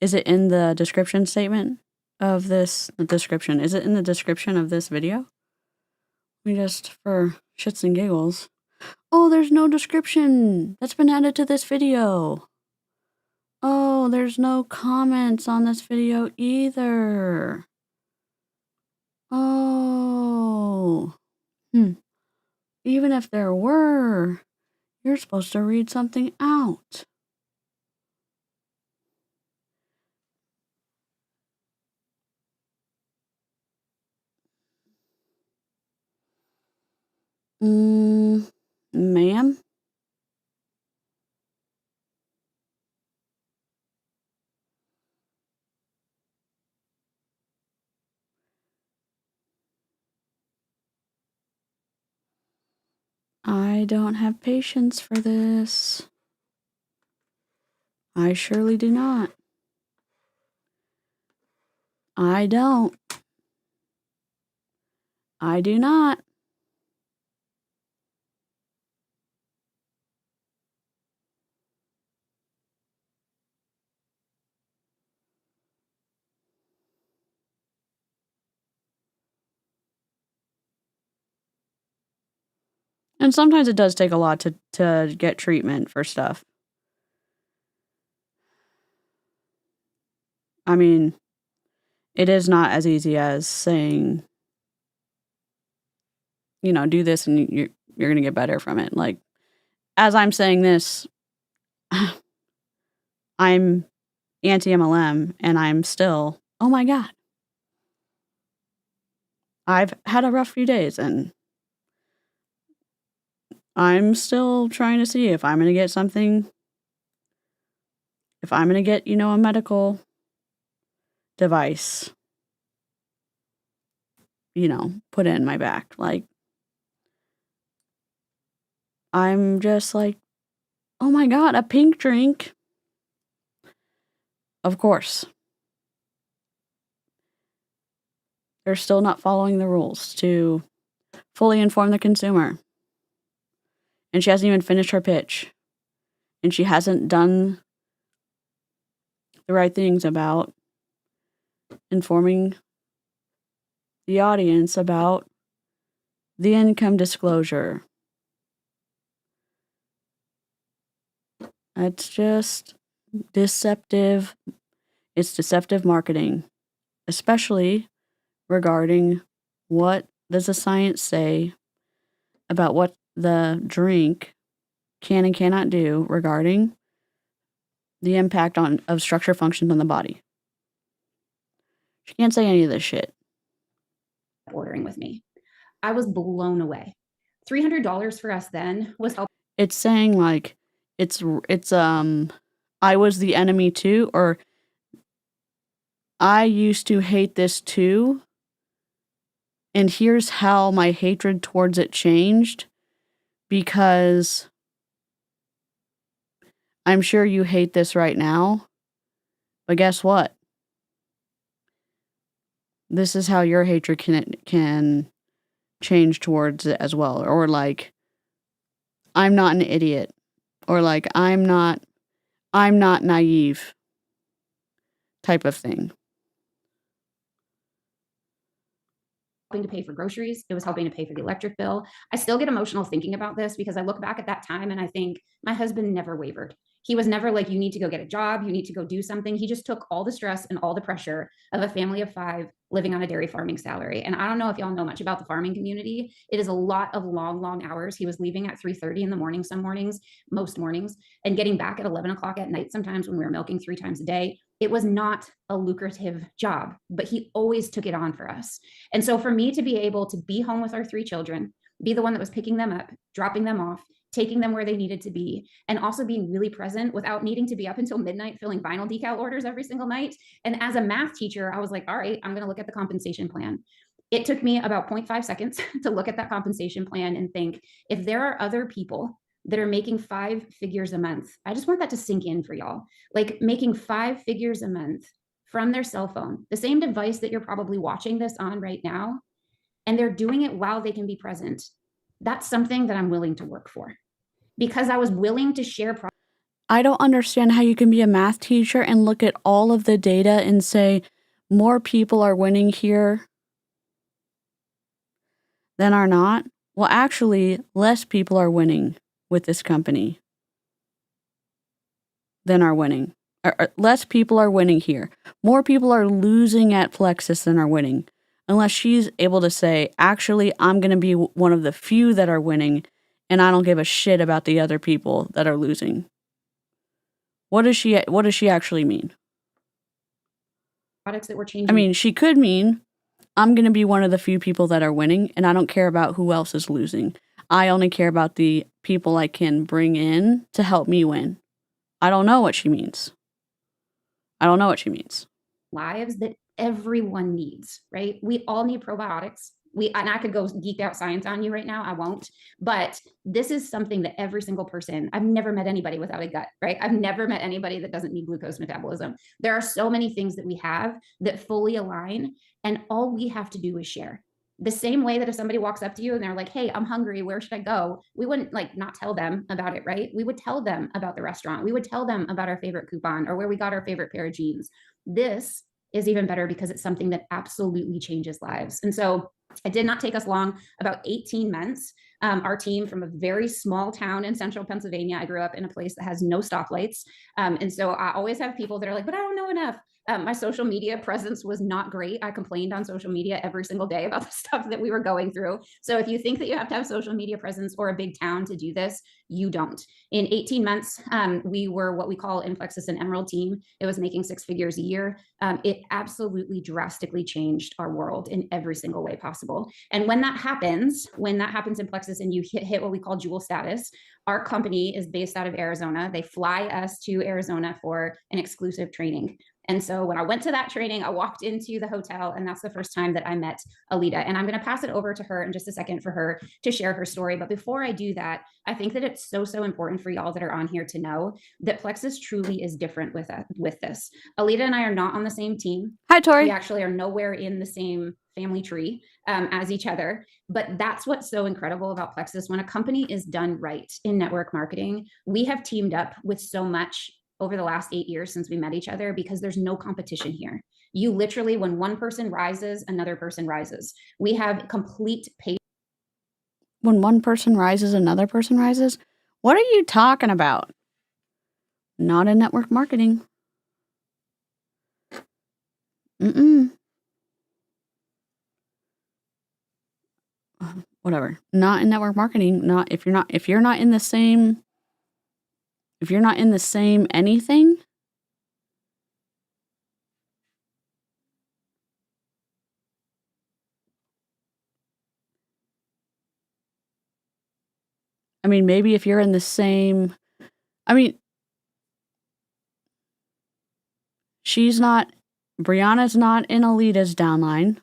Is it in the description statement of this description? Is it in the description of this video? Just for shits and giggles. Oh, there's no description. That's been added to this video. Oh, there's no comments on this video either. Oh. Even if there were, you're supposed to read something out. Ma'am? I don't have patience for this. I surely do not. I don't. I do not. And sometimes it does take a lot to get treatment for stuff. I mean, it is not as easy as saying, do this and you're going to get better from it. Like, as I'm saying this, I'm anti-MLM and I'm still, oh my God. I've had a rough few days and I'm still trying to see if I'm going to get something, if I'm going to get, a medical device, put in my back. Like, I'm just like, oh my God, a pink drink. Of course. They're still not following the rules to fully inform the consumer. And she hasn't even finished her pitch. And she hasn't done the right things about informing the audience about the income disclosure. That's just deceptive. It's deceptive marketing, especially regarding what does the science say about what the drink can and cannot do regarding the impact of structure functions on the body. She can't say any of this shit. Ordering with me. I was blown away. $300 for us then was helping. It's saying like it's I was the enemy too, or I used to hate this too, and here's how my hatred towards it changed, because I'm sure you hate this right now, but guess what? This is how your hatred can change towards it as well. Or like, I'm not an idiot, or like I'm not naive type of thing. to pay for groceries. It was helping to pay for the electric bill. I still get emotional thinking about this because I look back at that time and I think my husband never wavered. He was never like, you need to go get a job, you need to go do something. He just took all the stress and all the pressure of a family of 5 living on a dairy farming salary. And I don't know if y'all know much about the farming community. It is a lot of long, long hours. He was leaving at 3:30 in the morning some mornings, most mornings, and getting back at 11 o'clock at night sometimes when we were milking 3 times a day. It was not a lucrative job, but he always took it on for us. And so for me to be able to be home with our 3 children, be the one that was picking them up, dropping them off, taking them where they needed to be, and also being really present without needing to be up until midnight filling vinyl decal orders every single night. And as a math teacher, I was like, all right, I'm going to look at the compensation plan. It took me about 0.5 seconds to look at that compensation plan and think, if there are other people that are making 5 figures a month, I just want that to sink in for y'all. Like making 5 figures a month from their cell phone, the same device that you're probably watching this on right now, and they're doing it while they can be present. That's something that I'm willing to work for because I was willing to share. I don't understand how you can be a math teacher and look at all of the data and say more people are winning here than are not. Well, actually, less people are winning with this company than are winning. Or less people are winning here. More people are losing at Plexus than are winning. Unless she's able to say, actually, I'm going to be one of the few that are winning, and I don't give a shit about the other people that are losing. What does she actually mean? Products that were changing. I mean, she could mean, I'm going to be one of the few people that are winning, and I don't care about who else is losing. I only care about the people I can bring in to help me win. I don't know what she means. Lives that everyone needs, right? We all need probiotics. And I could go geek out science on you right now. I won't. But this is something that every single person, I've never met anybody without a gut, right? I've never met anybody that doesn't need glucose metabolism. There are so many things that we have that fully align, and all we have to do is share. The same way that if somebody walks up to you and they're like, hey, I'm hungry, where should I go? We wouldn't like not tell them about it, right? We would tell them about the restaurant. We would tell them about our favorite coupon or where we got our favorite pair of jeans. This is even better because it's something that absolutely changes lives. And so it did not take us long, about 18 months. Our team from a very small town in central Pennsylvania. I grew up in a place that has no stoplights. And so I always have people that are like, but I don't know enough. My social media presence was not great. I complained on social media every single day about the stuff that we were going through. So if you think that you have to have social media presence or a big town to do this, you don't. In 18 months, we were what we call in Plexus an emerald team. It was making 6 figures a year. It absolutely drastically changed our world in every single way possible. And when that happens in Plexus and you hit what we call jewel status, our company is based out of Arizona. They fly us to Arizona for an exclusive training. And so when I went to that training, I walked into the hotel, and that's the first time that I met Alita. And I'm going to pass it over to her in just a second for her to share her story. But before I do that, I think that it's so important for y'all that are on here to know that Plexus truly is different with this. Alita and I are not on the same team. Hi, Tori. We actually are nowhere in the same family tree as each other. But that's what's so incredible about Plexus. When a company is done right in network marketing, we have teamed up with so much over the last 8 years since we met each other because there's no competition here. You literally, when one person rises, another person rises. We have complete pay. When one person rises, another person rises? What are you talking about? Not in network marketing. Whatever. Not in network marketing. Not if you're not in the same anything. I mean, maybe if you're in the same, Brianna's not in Alita's downline.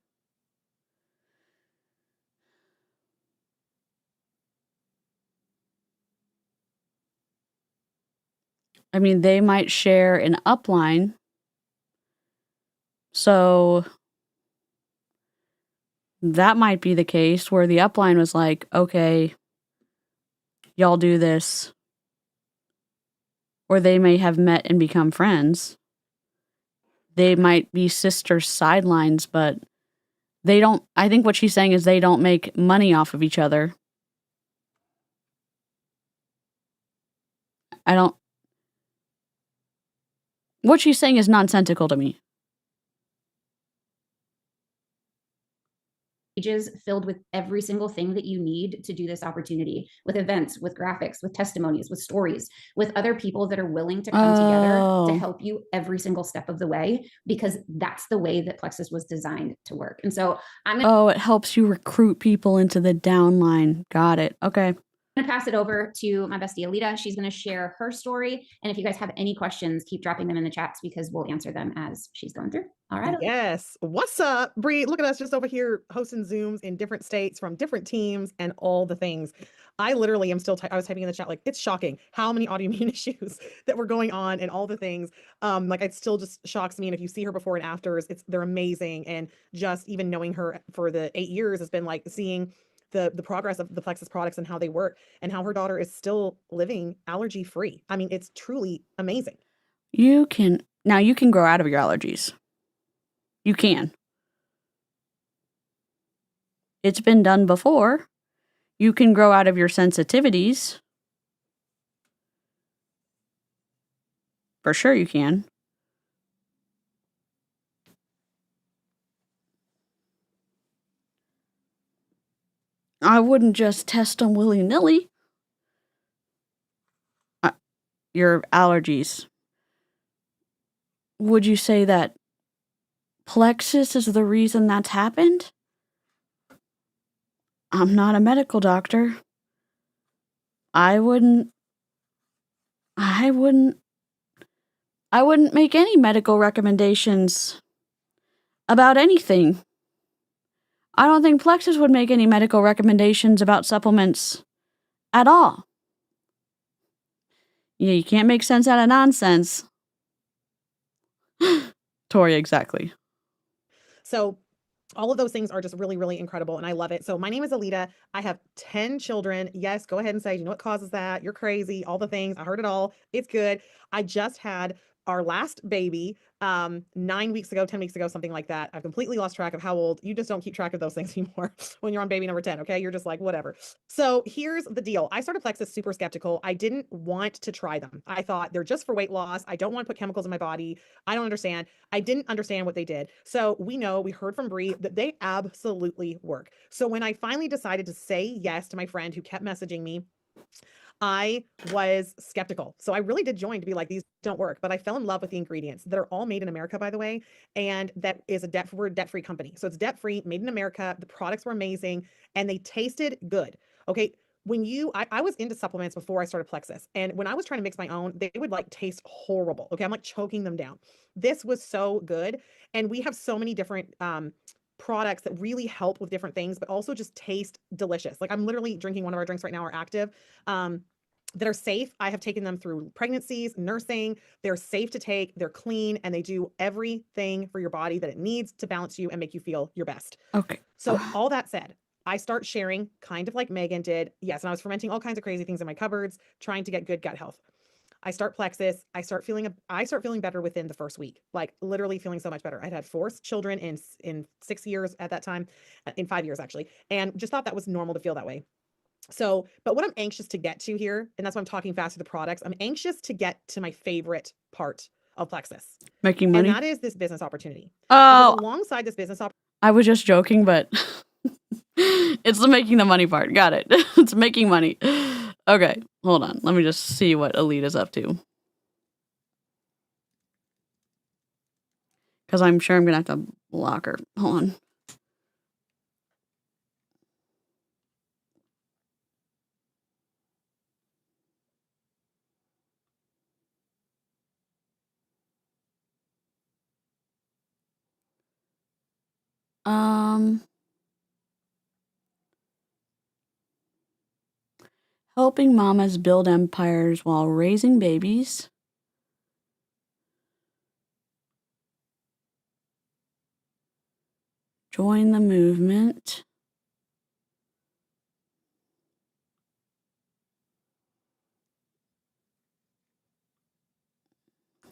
I mean, they might share an upline. So that might be the case where the upline was like, okay, y'all do this. Or they may have met and become friends. They might be sisters sidelines, but They don't, I think what she's saying is they don't make money off of each other. I don't, what she's saying is nonsensical to me. Pages filled with every single thing that you need to do this opportunity, with events, with graphics, with testimonies, with stories, with other people that are willing to come together to help you every single step of the way, because that's the way that Plexus was designed to work. And so it helps you recruit people into the downline. Got it. Okay. I'm going to pass it over to my bestie Alita. She's going to share her story. And if you guys have any questions, keep dropping them in the chats because we'll answer them as she's going through. All right. Yes. What's up, Bree? Look at us just over here hosting Zooms in different states from different teams and all the things. I literally am still, I was typing in the chat, like, it's shocking how many autoimmune issues that were going on and all the things. Like, it still just shocks me. And if you see her before and afters, they're amazing. And just even knowing her for the 8 years has been like seeing the progress of the Plexus products and how they work and how her daughter is still living allergy free. I mean, it's truly amazing. You can grow out of your allergies. You can. It's been done before. You can grow out of your sensitivities. For sure you can. I wouldn't just test them willy-nilly. Your allergies. Would you say that Plexus is the reason that's happened? I'm not a medical doctor. I wouldn't make any medical recommendations about anything. I don't think Plexus would make any medical recommendations about supplements at all. Yeah, you can't make sense out of nonsense. Tori, exactly. So all of those things are just really, really incredible. And I love it. So my name is Alita. I have 10 children. Yes, go ahead and say, you know what causes that? You're crazy. All the things. I heard it all. It's good. I just had our last baby 9 weeks ago, 10 weeks ago, something like that. I've completely lost track of how old. You just don't keep track of those things anymore when you're on baby number 10. Okay. You're just like, whatever. So here's the deal. I started Plexus super skeptical. I didn't want to try them. I thought they're just for weight loss. I don't want to put chemicals in my body. I don't understand. I didn't understand what they did. So we heard from Bree that they absolutely work. So when I finally decided to say yes to my friend who kept messaging me, I was skeptical. So I really did join to be like, these don't work, but I fell in love with the ingredients that are all made in America, by the way. And that is we're a debt-free company. So it's debt-free, made in America. The products were amazing and they tasted good. Okay. I was into supplements before I started Plexus. And when I was trying to mix my own, they would like taste horrible. Okay. I'm like choking them down. This was so good. And we have so many different, products that really help with different things, but also just taste delicious. Like I'm literally drinking one of our drinks right now, are active. That are safe. I have taken them through pregnancies, nursing. They're safe to take, they're clean, and they do everything for your body that it needs to balance you and make you feel your best. Okay. So all that said, I start sharing kind of like Megan did. Yes, and I was fermenting all kinds of crazy things in my cupboards, trying to get good gut health. I start Plexus. I start feeling better within the first week, like literally feeling so much better. I'd had 4 children in 6 years at that time, in 5 years actually, and just thought that was normal to feel that way. So, but what I'm anxious to get to here, and that's why I'm talking fast with the products, I'm anxious to get to my favorite part of Plexus. Making money? And that is this business opportunity. Oh, because alongside this business opportunity, I was just joking, but it's the making the money part. Got it. It's making money. Okay, hold on. Let me just see what Alita's up to. Because I'm sure I'm going to have to block her. Hold on. Helping mamas build empires while raising babies. Join the movement.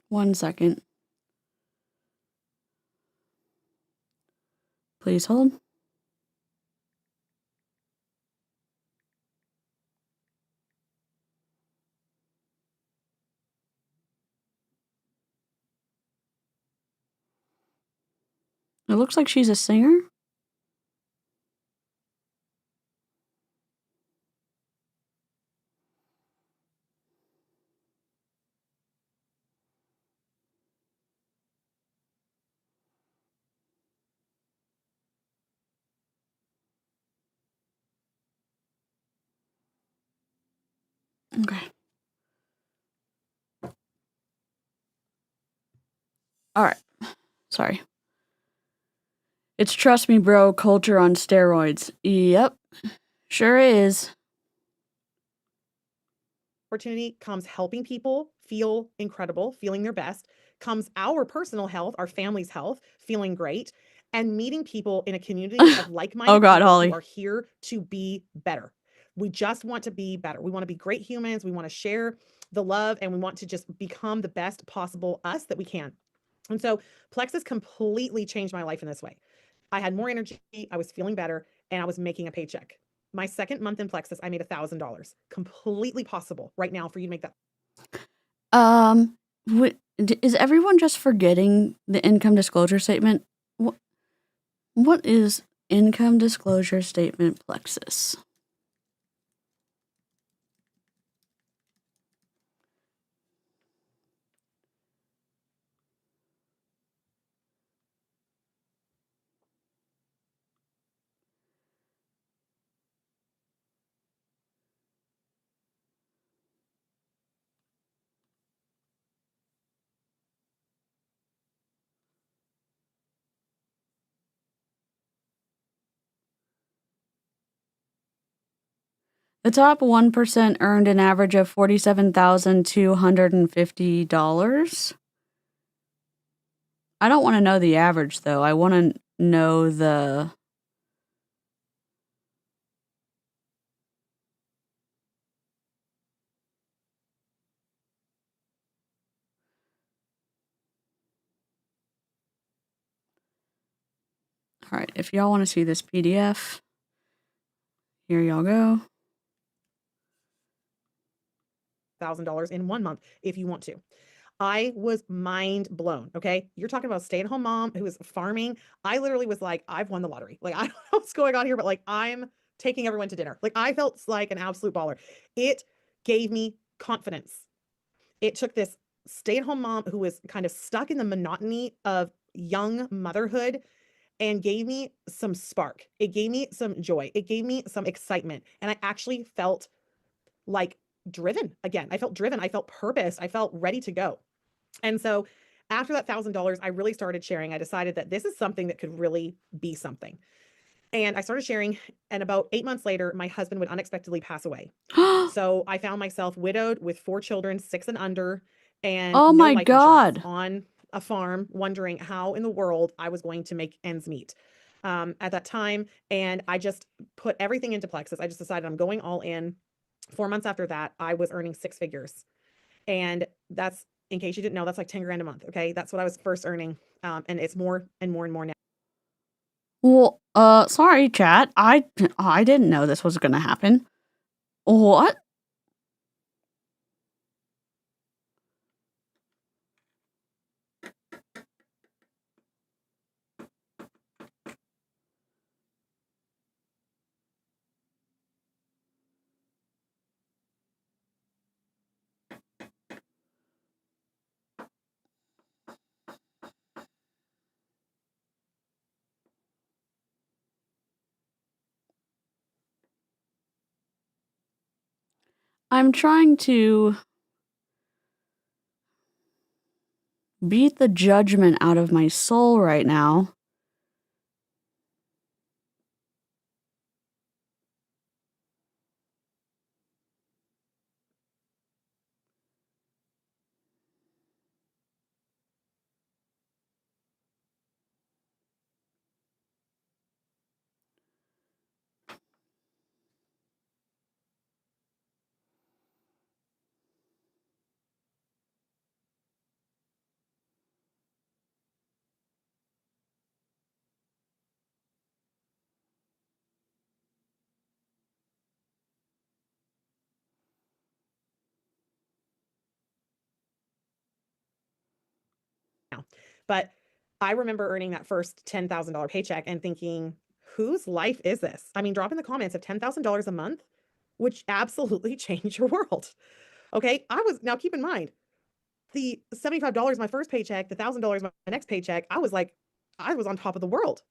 One second. Please hold. It looks like she's a singer. Okay. All right. Sorry. It's trust me, bro culture on steroids. Yep. Sure is. Opportunity comes helping people feel incredible, feeling their best, comes our personal health, our family's health, feeling great, and meeting people in a community of like-minded Oh God, people Holly. who are here to be better. We just want to be better. We want to be great humans. We want to share the love, and we want to just become the best possible us that we can. And so Plexus completely changed my life in this way. I had more energy, I was feeling better, and I was making a paycheck. My second month in Plexus, I made $1,000. Completely possible right now for you to make that. Is everyone just forgetting the income disclosure statement? What is income disclosure statement Plexus? The top 1% earned an average of $47,250. I don't want to know the average, though. I want to know the... All right, if y'all want to see this PDF, here y'all go. $1,000 in 1 month if you want to. I was mind blown. Okay. You're talking about a stay-at-home mom who is farming. I literally was like, I've won the lottery. Like, I don't know what's going on here, but like, I'm taking everyone to dinner. Like, I felt like an absolute baller. It gave me confidence. It took this stay-at-home mom who was kind of stuck in the monotony of young motherhood and gave me some spark. It gave me some joy. It gave me some excitement. And I actually felt like driven again. I felt driven. I felt purpose. I felt ready to go. And so after that $1,000, I really started sharing. I decided that this is something that could really be something. And I started sharing. And about 8 months later, my husband would unexpectedly pass away. So I found myself widowed with 4 children, 6 and under, and Oh no my life insurance God. on a farm, wondering how in the world I was going to make ends meet at that time. And I just put everything into Plexus. I just decided I'm going all in. 4 months after that, I was earning 6 figures. And that's, in case you didn't know, that's like 10 grand a month. Okay. That's what I was first earning. And it's more and more and more now. Well, sorry, chat. I didn't know this was gonna happen. What? I'm trying to beat the judgment out of my soul right now. now. But I remember earning that first $10,000 paycheck and thinking, whose life is this? I mean, drop in the comments if $10,000 a month would absolutely change your world. Okay. Now keep in mind, the $75 my first paycheck, the $1,000 my next paycheck, I was on top of the world.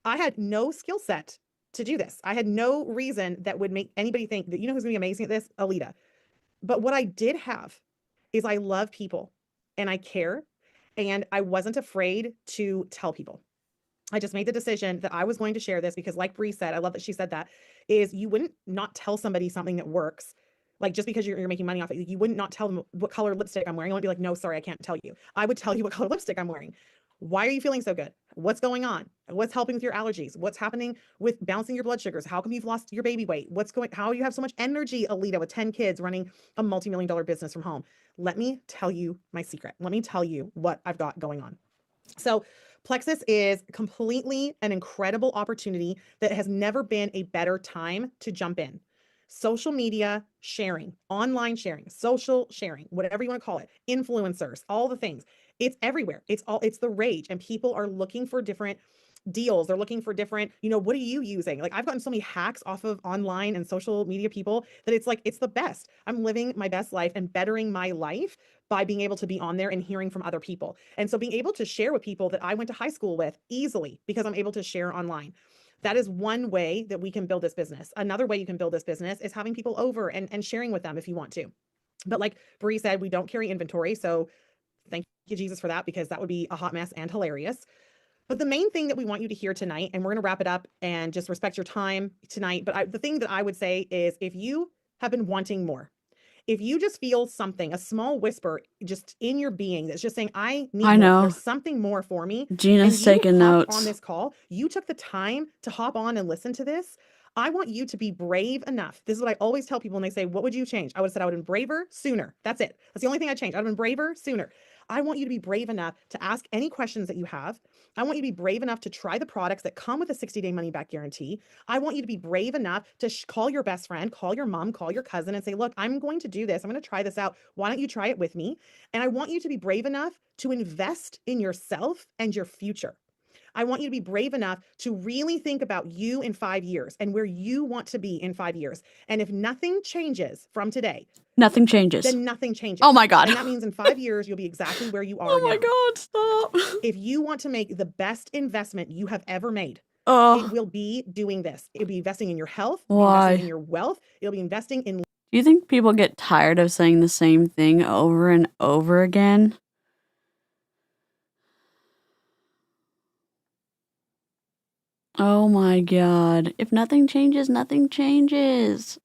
I had no skill set to do this. I had no reason that would make anybody think that, you know, who's gonna be amazing at this? Alita. But what I did have is I love people and I care, and I wasn't afraid to tell people. I just made the decision that I was going to share this because, like Bree said, I love that she said that, is you wouldn't not tell somebody something that works. Like, just because you're making money off it, you wouldn't not tell them what color lipstick I'm wearing. I would be like, no, sorry, I can't tell you. I would tell you what color lipstick I'm wearing. Why are you feeling so good? What's going on? What's helping with your allergies? What's happening with balancing your blood sugars? How come you've lost your baby weight? How you have so much energy, Alita, with 10 kids running a multi-million-dollar business from home? Let me tell you my secret. Let me tell you what I've got going on. So Plexus is completely an incredible opportunity that has never been a better time to jump in. Social media sharing, online sharing, social sharing, whatever you want to call it, influencers, all the things. It's everywhere. It's the rage, and people are looking for different deals. They're looking for different, what are you using? Like, I've gotten so many hacks off of online and social media people that it's like, it's the best. I'm living my best life and bettering my life by being able to be on there and hearing from other people. And so being able to share with people that I went to high school with easily because I'm able to share online. That is one way that we can build this business. Another way you can build this business is having people over and sharing with them if you want to. But like Bree said, we don't carry inventory. So thank you, Jesus, for that, because that would be a hot mess and hilarious. But the main thing that we want you to hear tonight, and we're going to wrap it up and just respect your time tonight. But the thing that I would say is, if you have been wanting more, if you just feel something, a small whisper just in your being that's just saying, I need I more, know. there's something more for me. Gina's And you taking hopped on notes. this call, you took the time to hop on and listen to this. I want you to be brave enough. This is what I always tell people when they say, what would you change? I would have said I would have been braver sooner. That's it. That's the only thing I changed. I'd have been braver sooner. I want you to be brave enough to ask any questions that you have. I want you to be brave enough to try the products that come with a 60-day money back guarantee. I want you to be brave enough to call your best friend, call your mom, call your cousin and say, look, I'm going to do this. I'm going to try this out. Why don't you try it with me? And I want you to be brave enough to invest in yourself and your future. I want you to be brave enough to really think about you in 5 years and where you want to be in 5 years. And if nothing changes from today, Nothing changes. then nothing changes. Oh my God. And that means in 5 years, you'll be exactly where you are Oh my now. God, stop. If you want to make the best investment you have ever made, it will be doing this. It'll be investing in your health, investing in your wealth. It'll be investing in. Do you think people get tired of saying the same thing over and over again? Oh my God. If nothing changes, nothing changes.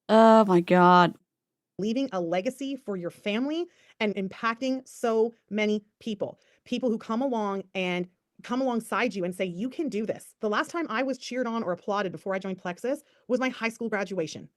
Oh my God. Leaving a legacy for your family and impacting so many people who come alongside you and say, you can do this. The last time I was cheered on or applauded before I joined Plexus was my high school graduation.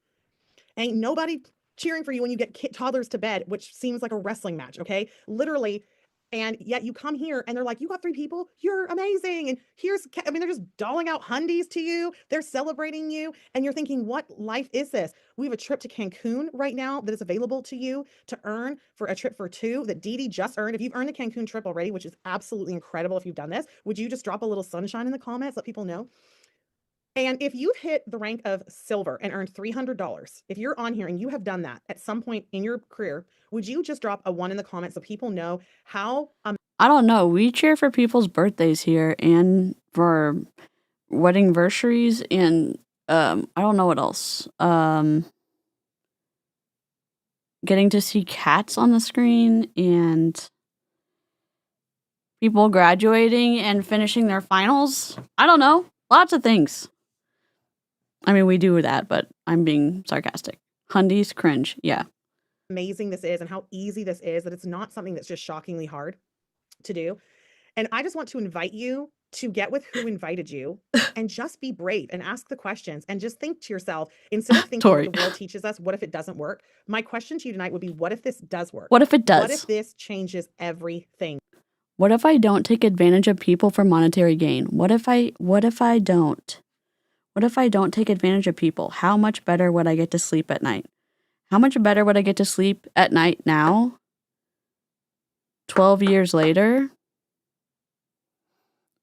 Ain't nobody cheering for you when you get toddlers to bed, which seems like a wrestling match. Okay. Literally. And yet you come here and they're like, you got 3 people, you're amazing. And they're just doling out hundies to you. They're celebrating you. And you're thinking, what life is this? We have a trip to Cancun right now that is available to you to earn for a trip for 2 that Dee Dee just earned. If you've earned the Cancun trip already, which is absolutely incredible if you've done this, would you just drop a little sunshine in the comments, let people know? And if you've hit the rank of silver and earned $300, if you're on here and you have done that at some point in your career, would you just drop a 1 in the comments so people know how? I don't know. We cheer for people's birthdays here and for wedding anniversaries and I don't know what else. Getting to see cats on the screen and people graduating and finishing their finals. I don't know. Lots of things. I mean, we do that, but I'm being sarcastic. Hundies, cringe. Yeah. Amazing this is and how easy this is, that it's not something that's just shockingly hard to do. And I just want to invite you to get with who invited you and just be brave and ask the questions and just think to yourself, instead of thinking what the world teaches us, what if it doesn't work? My question to you tonight would be, what if this does work? What if it does? What if this changes everything? What if I don't take advantage of people for monetary gain? What if I don't? What if I don't take advantage of people? How much better would I get to sleep at night? How much better would I get to sleep at night now 12 years later,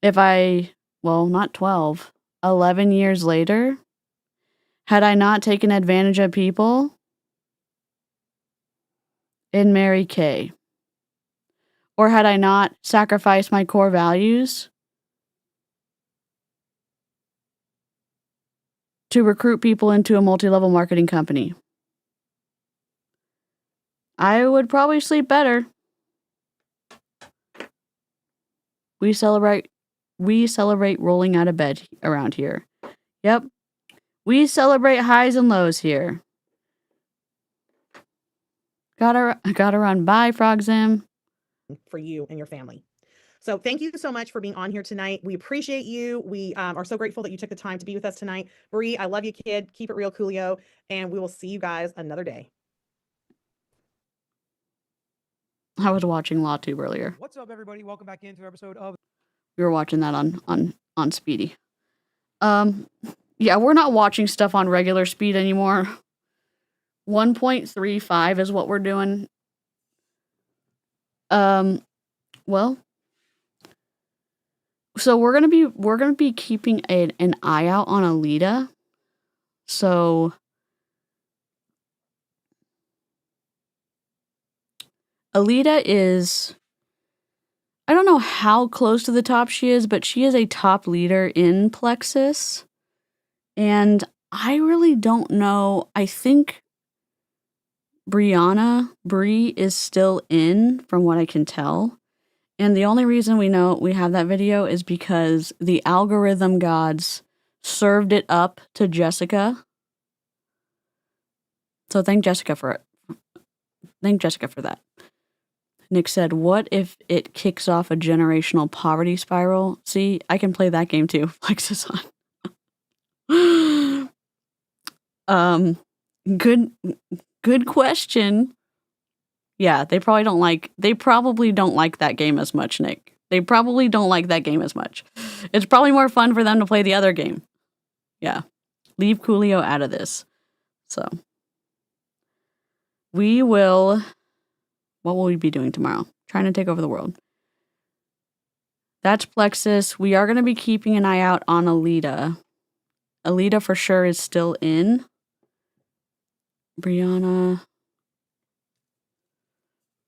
not 12, 11 years later, had I not taken advantage of people and Mary Kay, or had I not sacrificed my core values to recruit people into a multi-level marketing company, I would probably sleep better. We celebrate rolling out of bed around here. Yep. We celebrate highs and lows here. Gotta run. Bye, Frogzim. For you and your family. So thank you so much for being on here tonight. We appreciate you. We are so grateful that you took the time to be with us tonight. Bree, I love you, kid. Keep it real, Coolio. And we will see you guys another day. I was watching LawTube earlier. What's up, everybody? Welcome back into an episode of... We were watching that on Speedy. Yeah, we're not watching stuff on regular speed anymore. 1.35 is what we're doing. Well, so we're gonna be keeping an eye out on Alita. So Alita is, I don't know how close to the top she is, but she is a top leader in Plexus. And I really don't know. I think Brie is still in, from what I can tell. And the only reason we know we have that video is because the algorithm gods served it up to Jessica. So thank Jessica for it. Thank Jessica for that. Nick said, what if it kicks off a generational poverty spiral? See, I can play that game too. Plexus on. Good question. Yeah, they probably don't like that game as much, Nick. They probably don't like that game as much. It's probably more fun for them to play the other game. Yeah. Leave Coolio out of this. So what will we be doing tomorrow? Trying to take over the world. That's Plexus. We are going to be keeping an eye out on Alita. Alita for sure is still in. Brianna.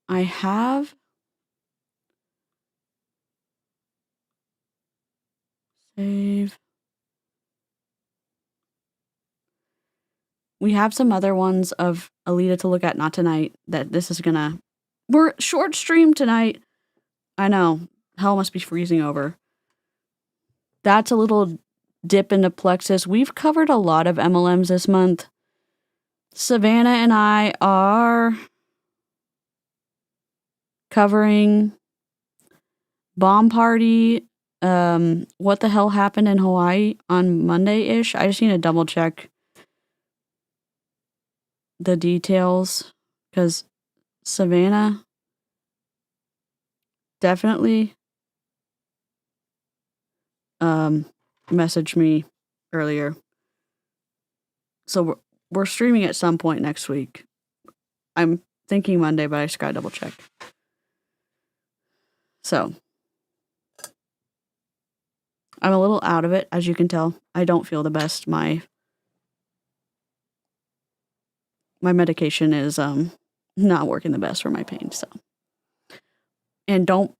I have save. We have some other ones of Alita to look at, not tonight. We're short stream tonight. I know. Hell must be freezing over. That's a little dip into Plexus. We've covered a lot of MLMs this month. Savannah and I are covering Bomb Party. What the hell happened in Hawaii on Monday-ish? I just need to double check the details, because Savannah definitely messaged me earlier. So we're streaming at some point next week. I'm thinking Monday, but I just gotta double check. So I'm a little out of it, as you can tell. I don't feel the best. My medication is not working the best for my pain. So, and don't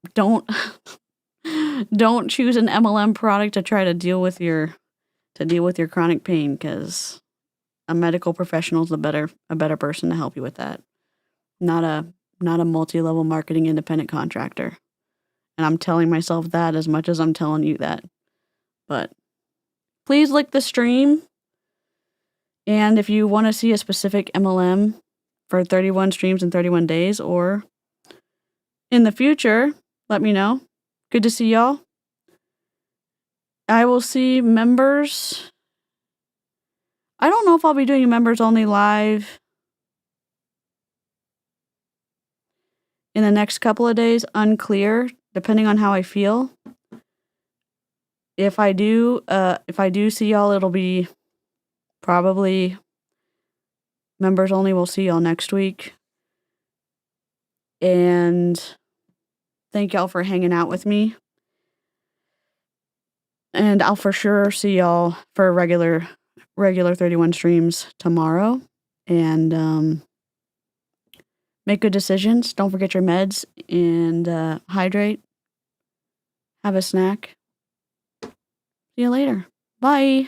don't choose an MLM product to try to deal with your chronic pain, because a medical professional is a better person to help you with that. Not a multi-level marketing independent contractor. And I'm telling myself that as much as I'm telling you that. But please like the stream. And if you want to see a specific MLM for 31 streams in 31 days, or in the future, let me know. Good to see y'all. I will see members. I don't know if I'll be doing a members only live in the next couple of days. Unclear, depending on how I feel. If I do see y'all, it'll be probably members only. We'll see y'all next week. And thank y'all for hanging out with me. And I'll for sure see y'all for regular 31 streams tomorrow. And make good decisions. Don't forget your meds and hydrate. Have a snack. See you later. Bye.